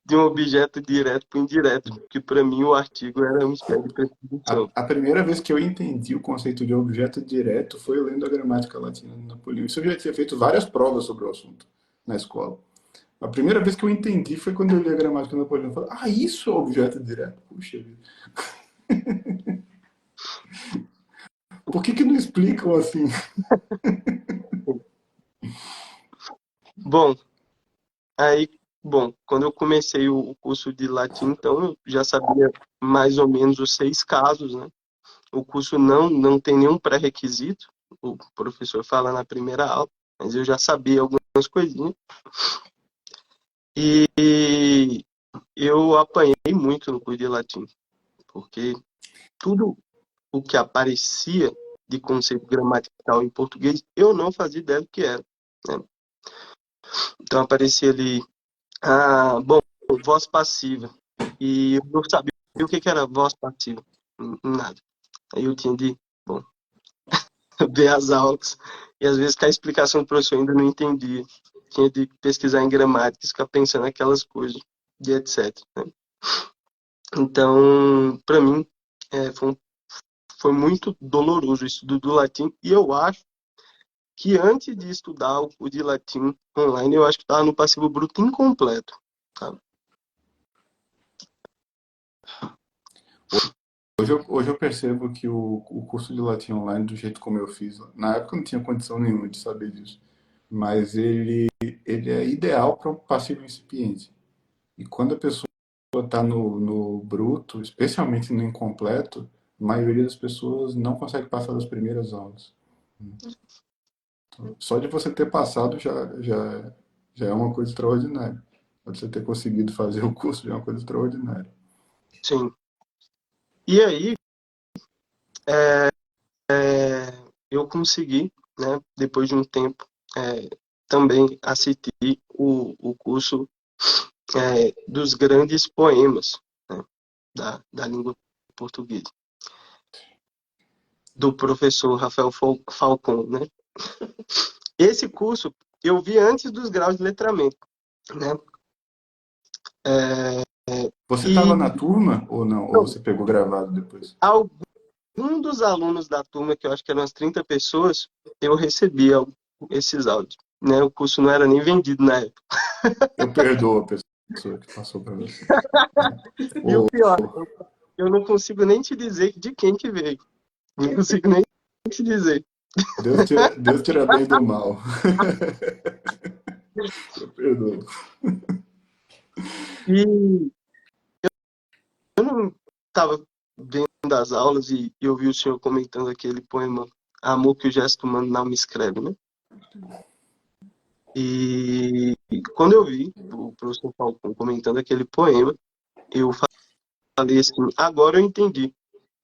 de um objeto direto para indireto, porque para mim o artigo era uma espécie de preposição. A primeira vez que eu entendi o conceito de objeto direto foi lendo a gramática latina de Napoleão. Isso eu já tinha feito várias provas sobre o assunto na escola. A primeira vez que eu entendi foi quando eu li a gramática de Napoleão. Eu falei, ah, isso é objeto direto. Puxa vida. Por que não explicam assim? Bom, aí, quando eu comecei o curso de latim, então eu já sabia mais ou menos os 6 casos, né? O curso não tem nenhum pré-requisito, o professor fala na primeira aula, mas eu já sabia algumas coisinhas. E eu apanhei muito no curso de latim, porque tudo o que aparecia de conceito gramatical em português, eu não fazia ideia do que era, né? Então aparecia ali, voz passiva. E eu não sabia o que era voz passiva, nada. Aí eu tinha de, ver as aulas, e às vezes que a explicação do professor ainda não entendia. Tinha de pesquisar em gramática, ficar pensando aquelas coisas, e etc, né? Então, para mim, foi muito doloroso isso do latim, e eu acho que antes de estudar o de latim online, eu acho que estava no passivo bruto incompleto, tá? Hoje eu percebo que o curso de latim online, do jeito como eu fiz, na época eu não tinha condição nenhuma de saber disso, mas ele é ideal para um passivo incipiente. E quando a pessoa está no bruto, especialmente no incompleto, a maioria das pessoas não consegue passar das primeiras aulas. Então, só de você ter passado já é uma coisa extraordinária. Só de você ter conseguido fazer o curso já é uma coisa extraordinária. Sim. E aí, eu consegui, né, depois de um tempo, também assistir o curso dos grandes poemas, né, da língua portuguesa, do professor Rafael Falcon, né? Esse curso eu vi antes dos graus de letramento, né? Você estava E na turma ou não? Ou você pegou gravado depois? algum dos alunos da turma, que eu acho que eram umas 30 pessoas, eu recebia esses áudios, né? O curso não era nem vendido na época. Eu perdoo a pessoa que passou para você. E o Ou pior, eu não consigo nem te dizer de quem que veio. Não consigo nem te dizer. Deus tira bem do mal. Eu perdoo. E eu não estava vendo as aulas e eu vi o senhor comentando aquele poema Amor que o gesto humano não me escreve, né? E quando eu vi o professor Falcão comentando aquele poema, eu falei assim, agora eu entendi.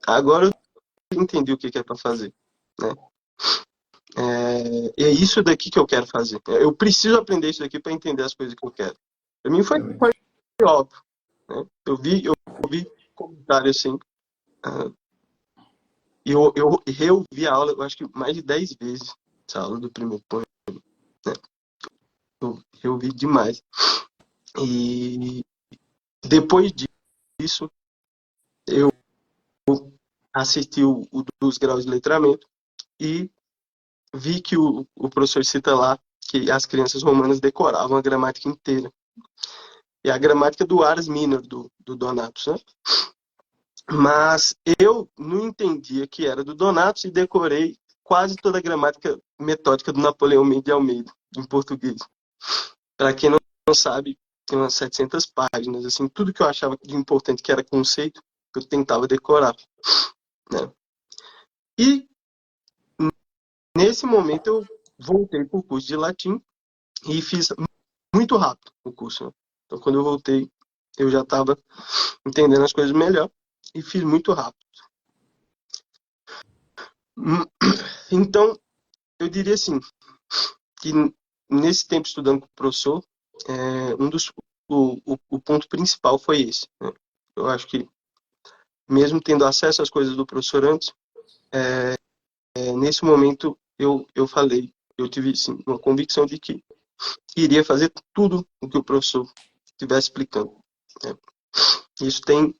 Agora eu entendi o que é para fazer, né? É isso daqui que eu quero fazer. Eu preciso aprender isso daqui para entender as coisas que eu quero. Para mim foi Excelente. óbvio, né? Eu vi comentário assim, e eu reouvi a aula, eu acho que mais de 10 vezes, essa aula do primeiro poema, né? Eu reouvi demais. E depois disso, eu assisti o dos graus de letramento e vi que o professor cita lá que as crianças romanas decoravam a gramática inteira. E a gramática do Aras Minor, do Donatus, né? Mas eu não entendia que era do Donatus e decorei quase toda a gramática metódica do Napoleão Mendes de Almeida, em português. Para quem não sabe, tem umas 700 páginas, assim, tudo que eu achava de importante que era conceito, eu tentava decorar, né? E nesse momento eu voltei para o curso de latim e fiz muito rápido o curso, né? Então quando eu voltei, eu já estava entendendo as coisas melhor e fiz muito rápido. Então, eu diria assim, que nesse tempo estudando com o professor, o ponto principal foi esse, né? Eu acho que mesmo tendo acesso às coisas do professor antes, nesse momento eu falei, eu tive sim, uma convicção de que iria fazer tudo o que o professor estivesse explicando, né? Isso tem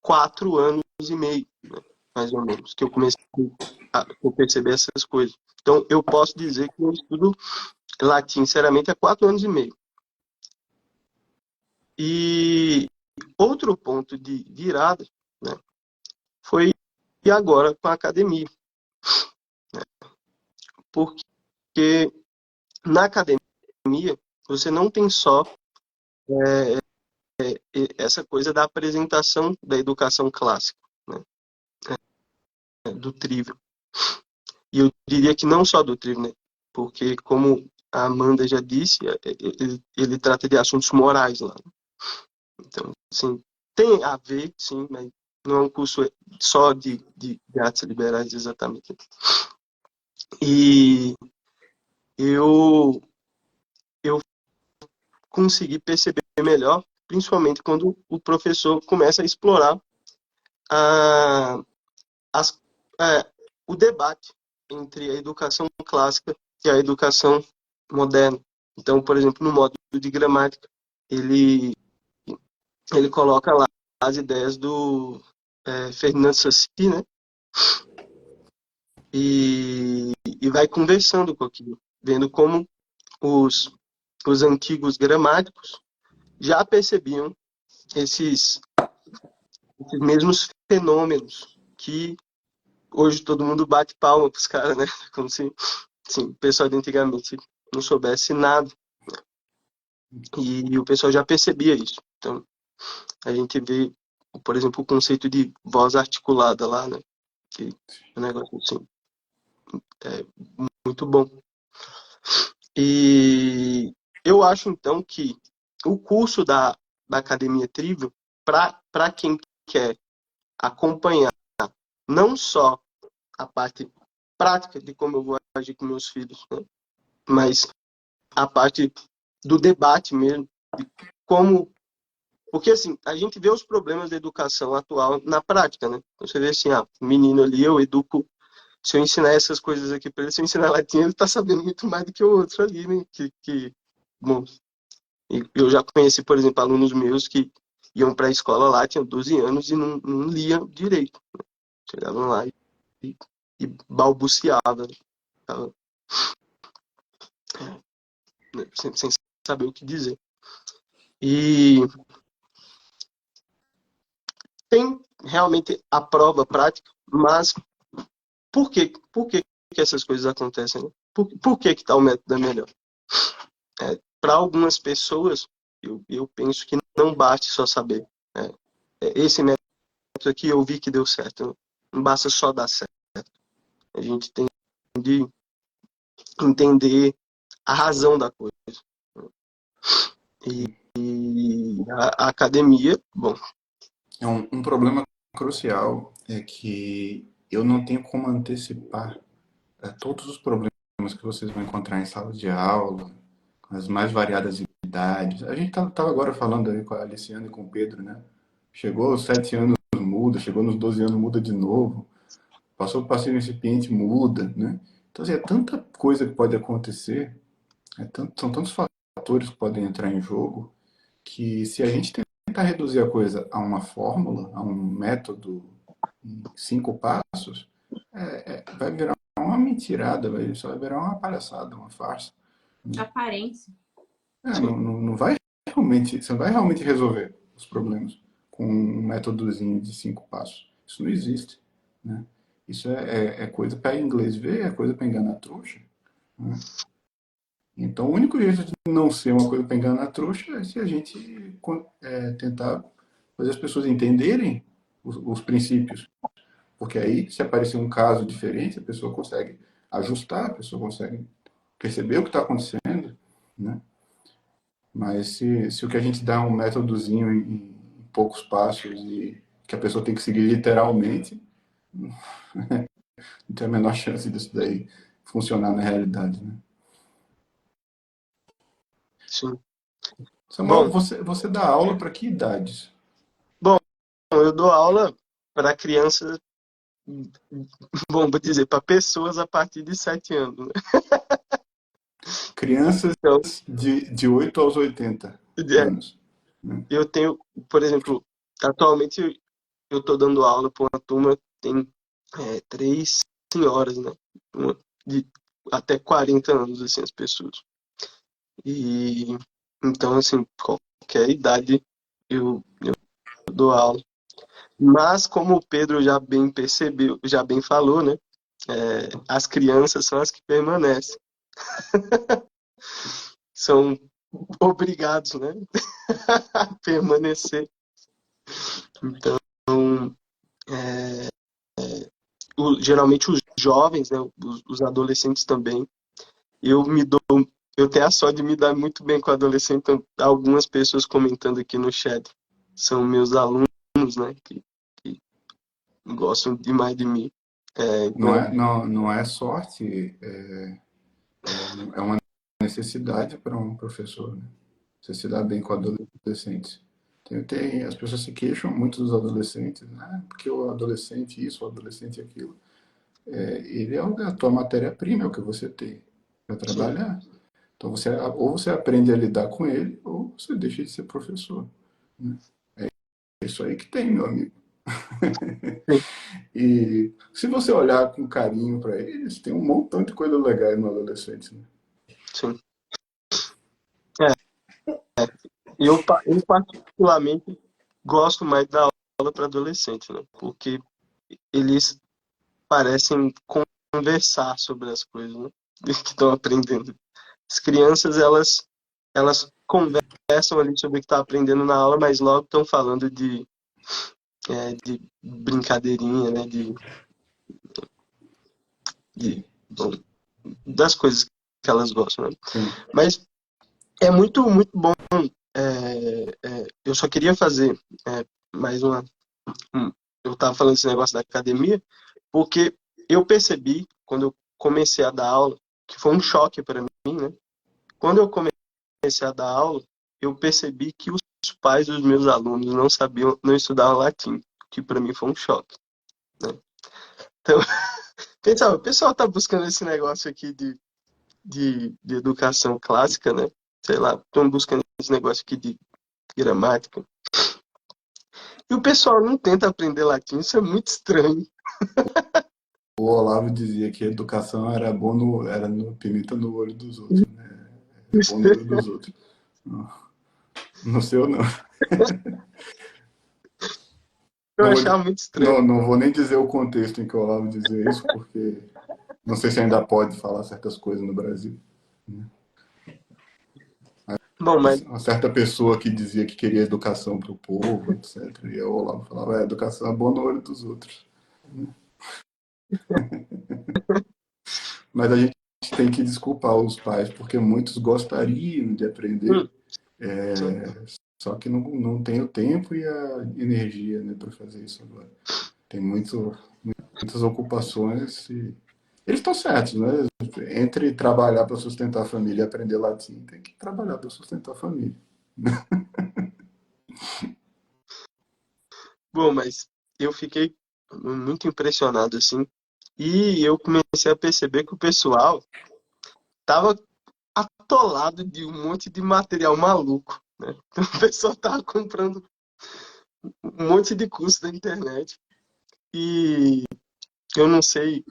4 anos e meio, né, mais ou menos, que eu comecei a perceber essas coisas. Então, eu posso dizer que eu estudo latim, sinceramente, há 4 anos e meio. E outro ponto de virada, né, foi agora com a academia. Porque na academia, você não tem só essa coisa da apresentação da educação clássica, né, do Trívio. E eu diria que não só do Trívio, né, porque, como a Amanda já disse, ele trata de assuntos morais lá. Então, assim, tem a ver, sim, mas não é um curso só de artes liberais, exatamente. E eu consegui perceber melhor, principalmente quando o professor começa a explorar a, as, o debate entre a educação clássica e a educação moderna. Então, por exemplo, no módulo de gramática, ele coloca lá as ideias do Fernando Sassy, né? E vai conversando com aquilo, vendo como os antigos gramáticos já percebiam esses mesmos fenômenos que hoje todo mundo bate palma para os caras, né? Como se o pessoal de antigamente não soubesse nada. E o pessoal já percebia isso. Então, a gente vê, por exemplo, o conceito de voz articulada lá, né? Que é um negócio assim, muito bom. E eu acho, então, que o curso da Academia Trívio, para quem quer acompanhar não só a parte prática de como eu vou agir com meus filhos, né, mas a parte do debate mesmo, de como... Porque, assim, a gente vê os problemas da educação atual na prática, né? Você vê assim, o menino ali, eu educo... Se eu ensinar essas coisas aqui para ele, se eu ensinar latim, ele tá sabendo muito mais do que o outro ali, né? Bom, eu já conheci, por exemplo, alunos meus que iam para a escola lá, tinham 12 anos e não liam direito. Né? Chegavam lá e balbuciavam, né? Sem saber o que dizer. E tem realmente a prova prática, mas por que essas coisas acontecem? Né? Por que tal método é melhor? Para algumas pessoas, eu penso que não basta só saber. Esse método aqui eu vi que deu certo. Não basta só dar certo. A gente tem de entender a razão da coisa. E a academia, bom... Um problema crucial é que eu não tenho como antecipar todos os problemas que vocês vão encontrar em sala de aula, com as mais variadas idades. A gente estava agora falando aí com a Aliciana e com o Pedro, né? Chegou aos 7 anos, muda, chegou nos 12 anos, muda de novo. Passou para ser recipiente, muda, né? Então, assim, é tanta coisa que pode acontecer, são tantos fatores que podem entrar em jogo, que se a gente tentar reduzir a coisa a uma fórmula, a um método em 5 passos, vai virar uma mentirada, só vai virar uma palhaçada, uma farsa. Aparência. Não vai realmente, você não vai realmente resolver os problemas com um métodozinho de 5 passos. Isso não existe, né? Isso é coisa para inglês ver, é coisa para enganar trouxa, né? Então, o único jeito de não ser uma coisa para enganar trouxa é se a gente tentar fazer as pessoas entenderem os princípios. Porque aí, se aparecer um caso diferente, a pessoa consegue ajustar, a pessoa consegue perceber o que está acontecendo, né? Mas se o que a gente dá é um métodozinho em poucos passos e que a pessoa tem que seguir literalmente, não tem a menor chance disso daí funcionar na realidade, né? Sim. Samuel, Bom, você dá aula para que idades? eu dou aula para crianças, bom, vou dizer, para pessoas a partir de 7 anos, né? Crianças Então, de 8 aos 80 é, anos. Né? eu tenho, por exemplo, atualmente eu estou dando aula para uma turma, tem 3 senhoras, né? De até 40 anos, assim, as pessoas. E então, assim, qualquer idade eu dou aula. Mas, como o Pedro já bem percebeu, já bem falou, né? As crianças são as que permanecem. São obrigados, né? A permanecer. Então, é, geralmente os jovens, né? Os adolescentes também. Eu me dou, eu tenho a sorte de me dar muito bem com adolescente. Então, algumas pessoas comentando aqui no chat são meus alunos, né? Que gostam demais de mim. Então, Não é sorte, é uma necessidade para um professor, né? Você se dá bem com adolescentes. As pessoas se queixam muito dos adolescentes, né? Porque o adolescente isso, o adolescente aquilo. Ele é a tua matéria-prima, é o que você tem para sim, trabalhar. Então, ou você aprende a lidar com ele, ou você deixa de ser professor. Né? É isso aí que tem, meu amigo. sim, E se você olhar com carinho para eles, tem um montão de coisa legal no adolescente. Né? sim. É, eu particularmente gosto mais da aula para adolescente, né? Porque eles parecem conversar sobre as coisas, né? Que estão aprendendo. As crianças, elas conversam ali sobre o que está aprendendo na aula, mas logo estão falando de brincadeirinha, né? Bom, das coisas que elas gostam, né? Sim. Mas é muito, muito bom. Eu só queria fazer mais uma. Eu estava falando desse negócio da academia, porque eu percebi, quando eu comecei a dar aula, que foi um choque para mim, né? Quando eu comecei a dar aula, eu percebi que os pais dos meus alunos não sabiam, não estudavam latim, que para mim foi um choque, né? Então, o pessoal tá buscando esse negócio aqui de educação clássica, né? Sei lá, estão buscando esse negócio aqui de gramática. E o pessoal não tenta aprender latim, isso é muito estranho. O Olavo dizia que a educação era bom era no pimenta no olho dos outros, né? É bom no olho dos outros. Não, no seu, não. Eu achava muito estranho. Não vou nem dizer o contexto em que o Olavo dizia isso, porque não sei se ainda pode falar certas coisas no Brasil. Bom, mas Uma certa pessoa que dizia que queria educação para o povo, etc. E o Olavo falava, educação é bom no olho dos outros. Mas a gente tem que desculpar os pais, porque muitos gostariam de aprender, sim. só que não tem o tempo e a energia, né, para fazer isso agora. Tem muitas ocupações e eles estão certos, né? Entre trabalhar para sustentar a família e aprender latim, tem que trabalhar para sustentar a família. Bom, mas eu fiquei muito impressionado, assim, e eu comecei a perceber que o pessoal tava atolado de um monte de material maluco, né? Então, o pessoal tava comprando um monte de curso da internet. E eu não sei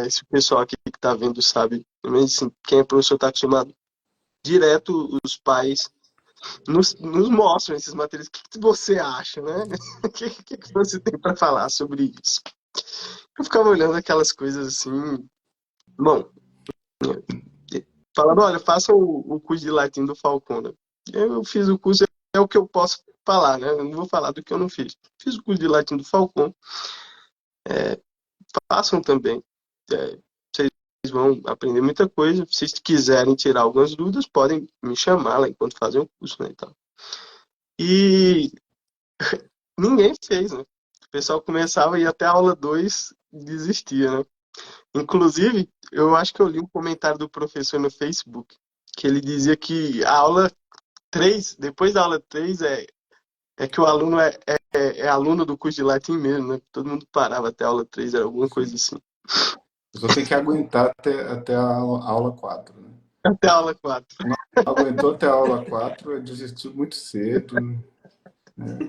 se o pessoal aqui que tá vendo sabe, mas assim, quem é professor tá acostumado. Direto os pais nos mostram esses materiais. O que você acha, né? O que você tem para falar sobre isso? Eu ficava olhando aquelas coisas assim. Bom, falando, olha, faça o curso de latim do Falcão, né? Eu fiz o curso, é o que eu posso falar, né? Eu não vou falar do que eu não fiz. Fiz o curso de latim do Falcão. Façam também. Vocês vão aprender muita coisa. Se vocês quiserem tirar algumas dúvidas, podem me chamar lá enquanto fazem o curso, né, e tal. E ninguém fez, né? O pessoal começava e até a aula 2 desistia, né? Inclusive, eu acho que eu li um comentário do professor no Facebook, que ele dizia que a aula 3, depois da aula 3, É que o aluno é aluno do curso de latim mesmo, né? Todo mundo parava até a aula 3, era alguma coisa assim. Você tem que aguentar até a aula 4, né? Até a aula 4. Aguentou até a aula 4, desistiu muito cedo, né?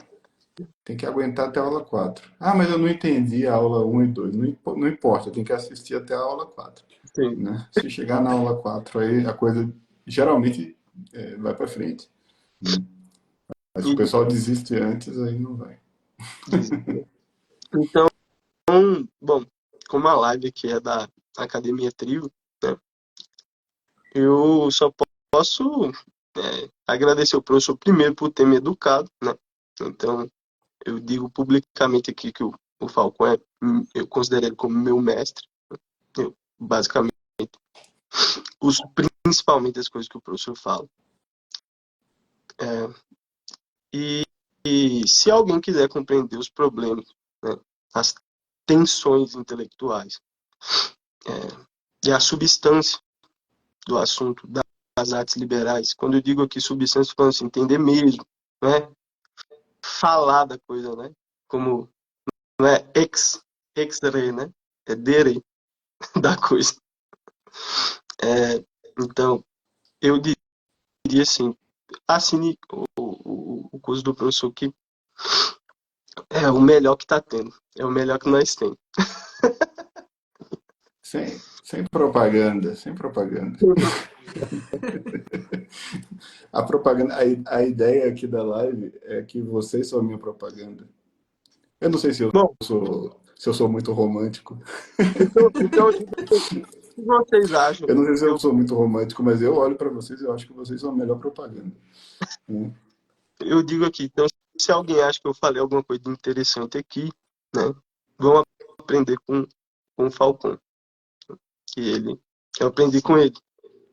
Tem que aguentar até a aula 4. Ah, mas eu não entendi a aula 1 e 2. Não importa, tem que assistir até a aula 4, Sim. né? Se chegar na aula 4, aí a coisa geralmente vai para frente, né? Mas se o E pessoal desiste antes, aí não vai. desistiu. Então, bom, como a live aqui é da Academia Trio, né? Eu só posso agradecer o professor primeiro por ter me educado, né? Então, eu digo publicamente aqui que o Falcão eu considero ele como meu mestre. Eu, basicamente, uso principalmente as coisas que o professor fala. E, e se alguém quiser compreender os problemas, né, as tensões intelectuais e a substância do assunto das artes liberais, quando eu digo aqui substância, estou falando assim, entender mesmo, né? Falar da coisa, né? Como não é ex-ray, né? É dere da coisa. Então, eu diria assim, assine o curso do professor que é o melhor que está tendo. É o melhor que nós temos. Sem propaganda, sem propaganda. A propaganda, a ideia aqui da live é que vocês são a minha propaganda. Eu não sei Bom, se eu sou muito romântico. então eu digo assim, o que vocês acham? Eu não sei se eu sou muito romântico, mas eu olho para vocês e eu acho que vocês são a melhor propaganda, né? Eu digo aqui, então, se alguém acha que eu falei alguma coisa de interessante aqui, né? Vão aprender com o Falcão. Eu aprendi com ele,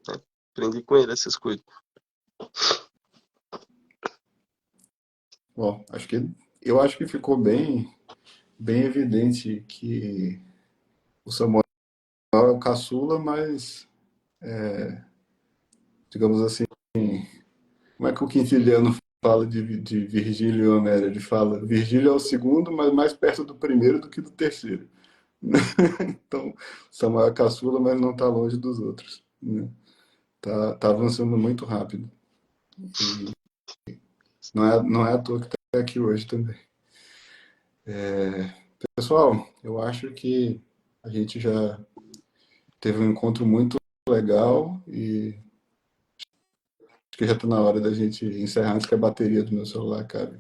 né? Aprendi com ele essas coisas. Bom, eu acho que ficou bem evidente que o Samuel é o caçula, mas, digamos assim, como é que o Quintiliano fala de Virgílio e Homero? Ele fala, Virgílio é o segundo, mas mais perto do primeiro do que do terceiro. Então, Samuel é caçula, mas não está longe dos outros, né? Tá avançando muito rápido. E não é à toa que está aqui hoje também. Pessoal, eu acho que a gente já teve um encontro muito legal e acho que já está na hora da gente encerrar antes que a bateria do meu celular acabe.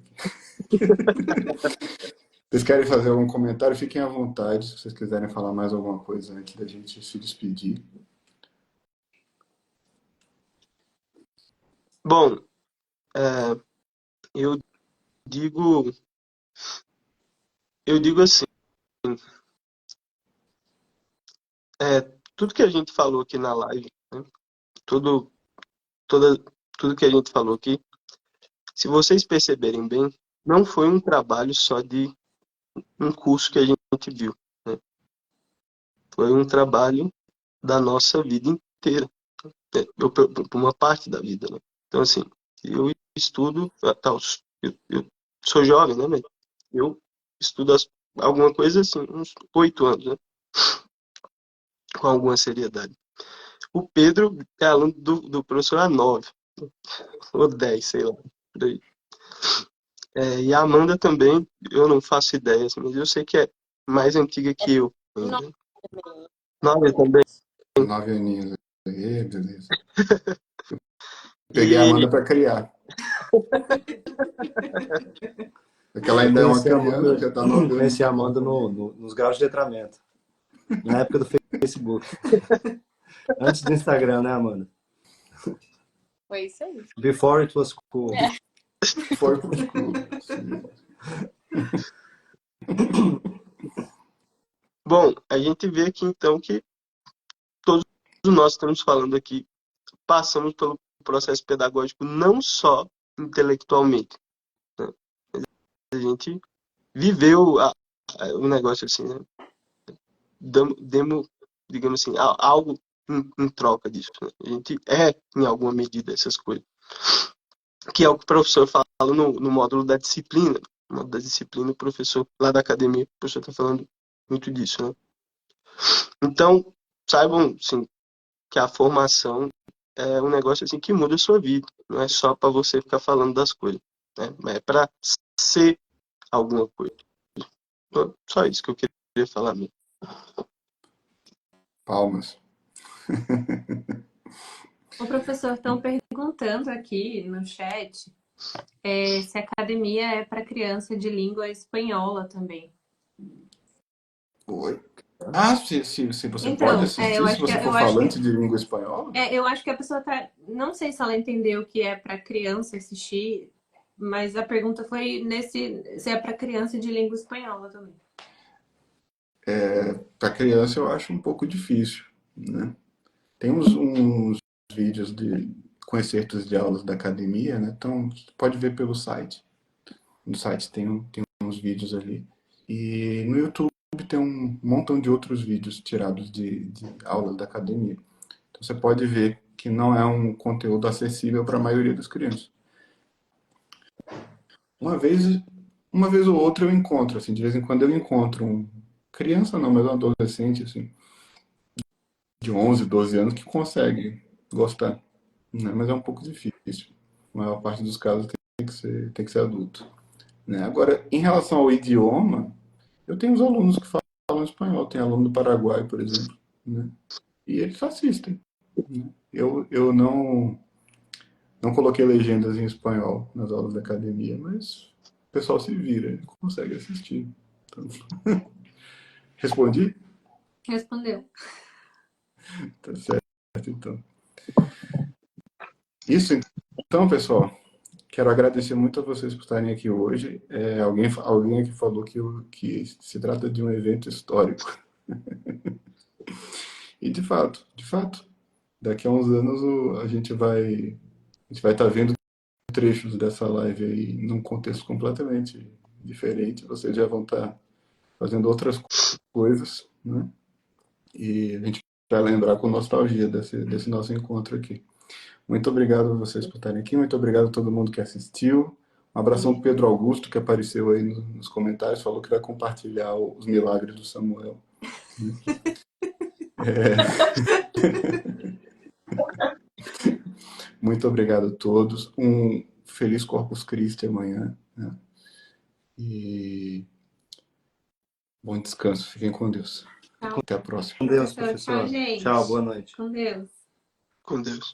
Vocês querem fazer algum comentário? Fiquem à vontade, se vocês quiserem falar mais alguma coisa antes da gente se despedir. Bom, eu digo, eu digo assim, tudo que a gente falou aqui na live, né? Tudo, tudo que a gente falou aqui, se vocês perceberem bem, não foi um trabalho só de um curso que a gente viu, né? Foi um trabalho da nossa vida inteira, né? Por uma parte da vida, né? Então, assim, eu estudo, eu sou jovem, né? Mas eu estudo alguma coisa assim, uns 8 anos, né? Com alguma seriedade. O Pedro é aluno do professor há 9, ou 10, sei lá, por aí. E a Amanda também, eu não faço ideia, assim, mas eu sei que é mais antiga que eu. Nove Ainda. também. 9 também. 9 aninhos aí, beleza. Peguei a E Amanda para criar. Porque ela Eu ainda é uma criança, já está 9 anos conheci a de Amanda namoro. nos graus de letramento, na época do Facebook. Antes do Instagram, né, Amanda? Foi isso aí. Before it was cool. Foi pro school. Sim. bom, a gente vê aqui então que todos nós estamos falando aqui, passamos pelo processo pedagógico não só intelectualmente, né? A gente viveu o negócio assim, né? Demos, digamos assim, algo em troca disso, né? A gente em alguma medida essas coisas. que é o que o professor fala no módulo da disciplina. No módulo da disciplina, o professor lá da academia, o professor está falando muito disso, né? Então, saibam, sim, que a formação é um negócio assim que muda a sua vida. Não é só para você ficar falando das coisas, né? Mas é para ser alguma coisa. Então, só isso que eu queria falar mesmo. Palmas. O professor estão perguntando aqui no chat se a academia é para criança de língua espanhola também. Oi. Ah, se você pode Então, assistir se você for falante de língua espanhola? eu acho que a pessoa tá. Não sei se ela entendeu que é para criança assistir, mas a pergunta foi se é para criança de língua espanhola também. Para criança eu acho um pouco difícil, né? Tem uns vídeos com excertos de aulas da academia, né? Então, você pode ver pelo site. No site tem uns vídeos ali. E no YouTube tem um montão de outros vídeos tirados de aulas da academia. Então, você pode ver que não é um conteúdo acessível para a maioria das crianças. Uma vez, uma vez ou outra eu encontro, assim, de vez em quando eu encontro criança não, mas um adolescente, assim, de 11, 12 anos que consegue gostar, né? Mas é um pouco difícil. A maior parte dos casos tem que ser adulto, né? Agora, em relação ao idioma, eu tenho uns alunos que falam espanhol. Tem aluno do Paraguai, por exemplo, né? E eles assistem, né? Eu não coloquei legendas em espanhol nas aulas da academia, mas o pessoal se vira, ele consegue assistir. Então, respondi? Respondeu. Tá certo, então. Isso, então, pessoal. Quero agradecer muito a vocês por estarem aqui hoje. Alguém aqui falou que se trata de um evento histórico. E de fato, daqui a uns anos a gente vai estar vendo trechos dessa live aí num contexto completamente diferente. Vocês já vão estar fazendo outras coisas, né? E a gente vai lembrar com nostalgia desse nosso encontro aqui. Muito obrigado a vocês por estarem aqui, muito obrigado a todo mundo que assistiu. Um abração para Pedro Augusto, que apareceu aí nos comentários, falou que vai compartilhar os milagres do Samuel. Muito obrigado a todos. Um feliz Corpus Christi amanhã, né? E bom descanso. Fiquem com Deus. Tchau. Até a próxima. Com Deus, Tchau, professor. gente. Tchau, boa noite. Com Deus. Com Deus.